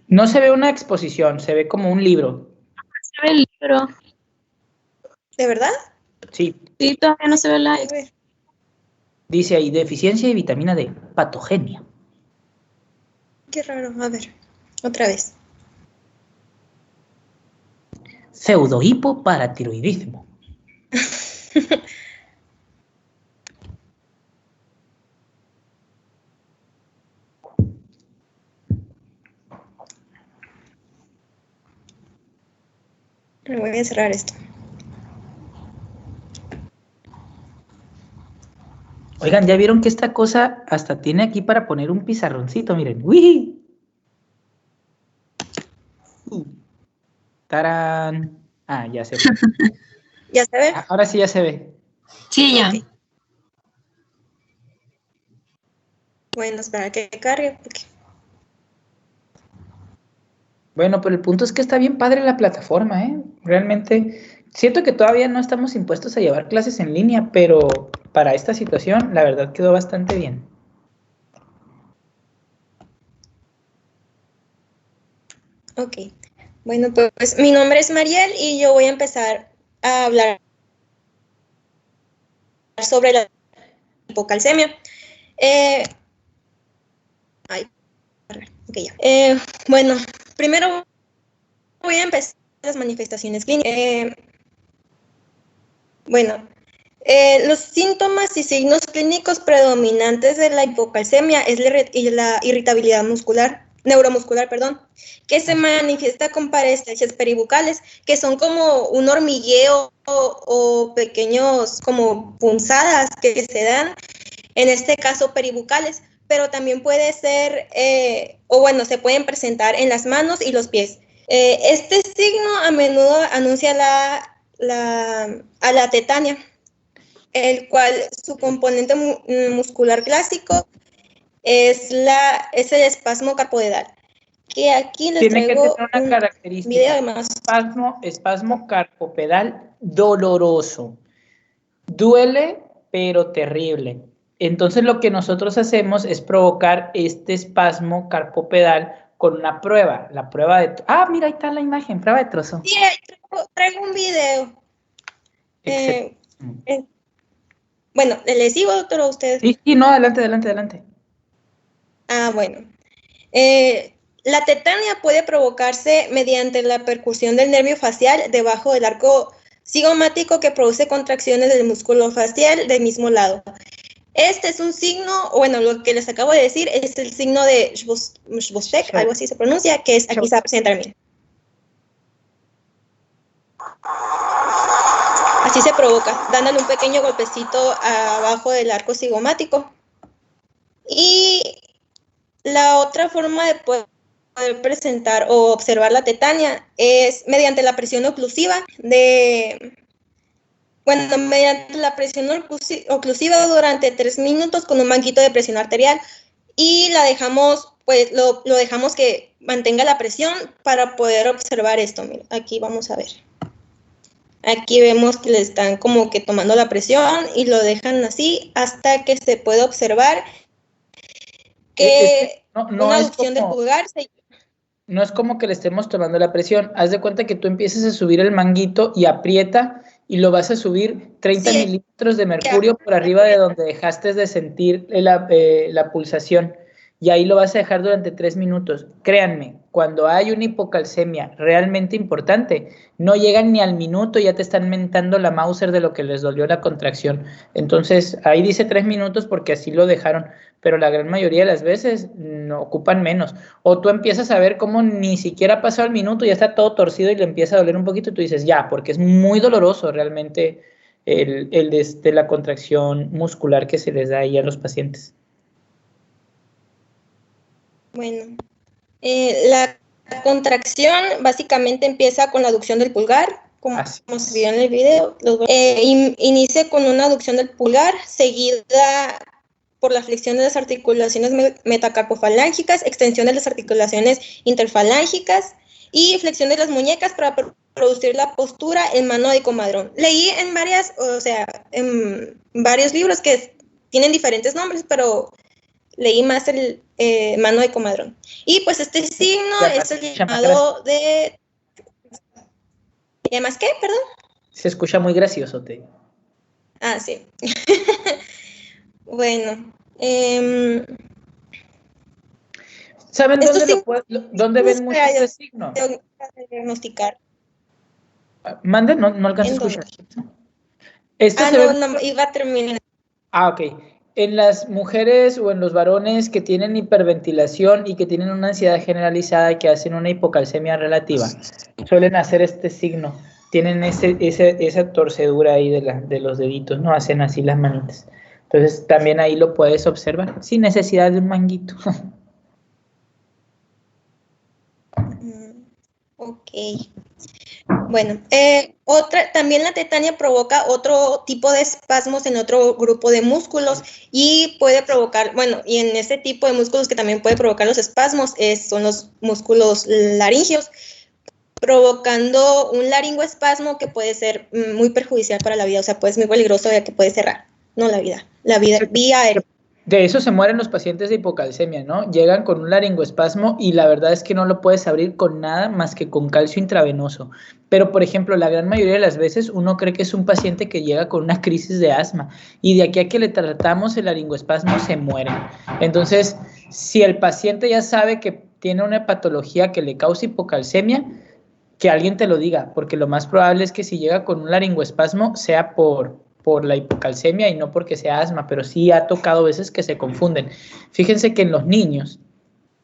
No se ve una exposición, se ve como un libro. Se ve el libro. ¿De verdad? Sí, Sí, todavía no se ve la... A ver. dice ahí, deficiencia de vitamina D, patogenia. Qué raro. A ver. Otra vez. Pseudohipoparatiroidismo. Me voy a cerrar esto. Oigan, ¿ya vieron que esta cosa hasta tiene aquí para poner un pizarroncito? Miren. ¡Uy! ¡Tarán! Ah, ya se ve. ¿Ya se ve? Ahora sí ya se ve. Sí, ya. Ok. Bueno, esperar que cargue. Porque... Bueno, pero el punto es que está bien padre la plataforma, ¿eh? Realmente, siento que todavía no estamos impuestos a llevar clases en línea, pero para esta situación, la verdad quedó bastante bien. Ok. Bueno, pues mi nombre es Mariel y yo voy a empezar a hablar sobre la hipocalcemia. Ok, ya. Bueno, primero voy a empezar las manifestaciones clínicas. Bueno, los síntomas y signos clínicos predominantes de la hipocalcemia es la irritabilidad neuromuscular, que se manifiesta con parestesias peribucales, que son como un hormigueo o pequeños como punzadas que se dan, en este caso peribucales, pero también puede ser, se pueden presentar en las manos y los pies. Este signo a menudo anuncia a la tetania, el cual su componente muscular clásico es el espasmo carpodedal, que aquí les Tiene que traigo tener una un característica. video más. Espasmo carpopedal doloroso. Duele, pero terrible. Entonces lo que nosotros hacemos es provocar este espasmo carpopedal con una prueba. La prueba de... mira, ahí está la imagen, prueba de trozo. Sí, traigo un video. Bueno, ¿les sigo, doctor, a ustedes? Sí, no, adelante. Bueno. La tetania puede provocarse mediante la percusión del nervio facial debajo del arco cigomático que produce contracciones del músculo facial del mismo lado. Este es un signo, lo que les acabo de decir es el signo de Schwostek, algo así se pronuncia, que es aquí se va a presentar. Miren. Así se provoca, dándole un pequeño golpecito abajo del arco cigomático. Y la otra forma de poder presentar o observar la tetania es mediante la presión oclusiva mediante la presión oclusiva durante 3 minutos con un manguito de presión arterial y la dejamos, lo dejamos que mantenga la presión para poder observar esto. Mira, aquí vamos a ver. Aquí vemos que le están como que tomando la presión y lo dejan así hasta que se puede observar que una aducción del pulgar no es como que le estemos tomando la presión. Haz de cuenta que tú empiezas a subir el manguito y aprieta y lo vas a subir 30 milímetros de mercurio por arriba de donde dejaste de sentir la pulsación. Y ahí lo vas a dejar durante 3 minutos. Créanme, cuando hay una hipocalcemia realmente importante, no llegan ni al minuto y ya te están mentando la Mauser de lo que les dolió la contracción. Entonces, ahí dice 3 minutos porque así lo dejaron, pero la gran mayoría de las veces no ocupan menos. O tú empiezas a ver cómo ni siquiera ha pasado el minuto, ya está todo torcido y le empieza a doler un poquito y tú dices, ya, porque es muy doloroso realmente la contracción muscular que se les da ahí a los pacientes. Bueno, la contracción básicamente empieza con la aducción del pulgar, como se vio en el video. Inicia con una aducción del pulgar, seguida por la flexión de las articulaciones metacarpofalángicas, extensión de las articulaciones interfalángicas y flexión de las muñecas para producir la postura en mano de comadrón. Leí en varios libros que tienen diferentes nombres, pero leí más el mano de comadrón. Y pues este signo es el llamado de... ¿Y además qué? Perdón. Se escucha muy gracioso, te. Ah, sí. Bueno. ¿Saben dónde ven mucho este signo? Diagnosticar. Mande, no alcanzo a escuchar. No, iba a terminar. Ah, ok. En las mujeres o en los varones que tienen hiperventilación y que tienen una ansiedad generalizada y que hacen una hipocalcemia relativa, suelen hacer este signo. Tienen esa torcedura ahí de los deditos, ¿no? Hacen así las manitas. Entonces, también ahí lo puedes observar, sin necesidad de un manguito. Ok. Bueno, también la tetania provoca otro tipo de espasmos en otro grupo de músculos y puede provocar, y en ese tipo de músculos que también puede provocar los espasmos son los músculos laríngeos, provocando un laringoespasmo que puede ser muy perjudicial para la vida, o sea, puede ser muy peligroso ya que puede cerrar, no la vida vía aérea. De eso se mueren los pacientes de hipocalcemia, ¿no? Llegan con un laringoespasmo y la verdad es que no lo puedes abrir con nada más que con calcio intravenoso. Pero, por ejemplo, la gran mayoría de las veces uno cree que es un paciente que llega con una crisis de asma y de aquí a que le tratamos el laringoespasmo se muere. Entonces, si el paciente ya sabe que tiene una patología que le causa hipocalcemia, que alguien te lo diga, porque lo más probable es que si llega con un laringoespasmo sea por la hipocalcemia y no porque sea asma, pero sí ha tocado veces que se confunden. Fíjense que en los niños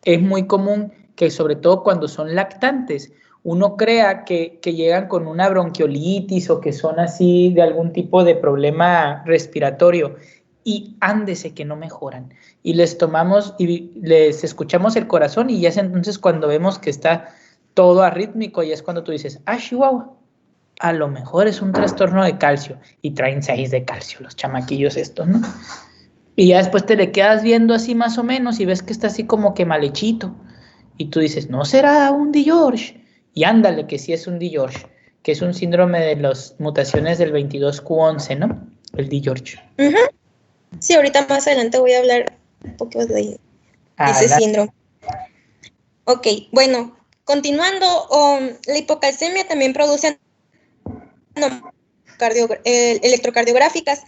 es muy común que sobre todo cuando son lactantes, uno crea que llegan con una bronquiolitis o que son así de algún tipo de problema respiratorio y ándese que no mejoran. Y les tomamos y les escuchamos el corazón y ya es entonces cuando vemos que está todo arrítmico y es cuando tú dices, Chihuahua, a lo mejor es un trastorno de calcio y traen 6 de calcio los chamaquillos estos, ¿no? Y ya después te le quedas viendo así más o menos y ves que está así como que mal hechito y tú dices, ¿no será un DiGeorge? Y ándale que sí es un DiGeorge, que es un síndrome de las mutaciones del 22q11, ¿no? El DiGeorge. Sí, ahorita más adelante voy a hablar un poco de ese síndrome. Ok, bueno, continuando, la hipocalcemia también produce electrocardiográficas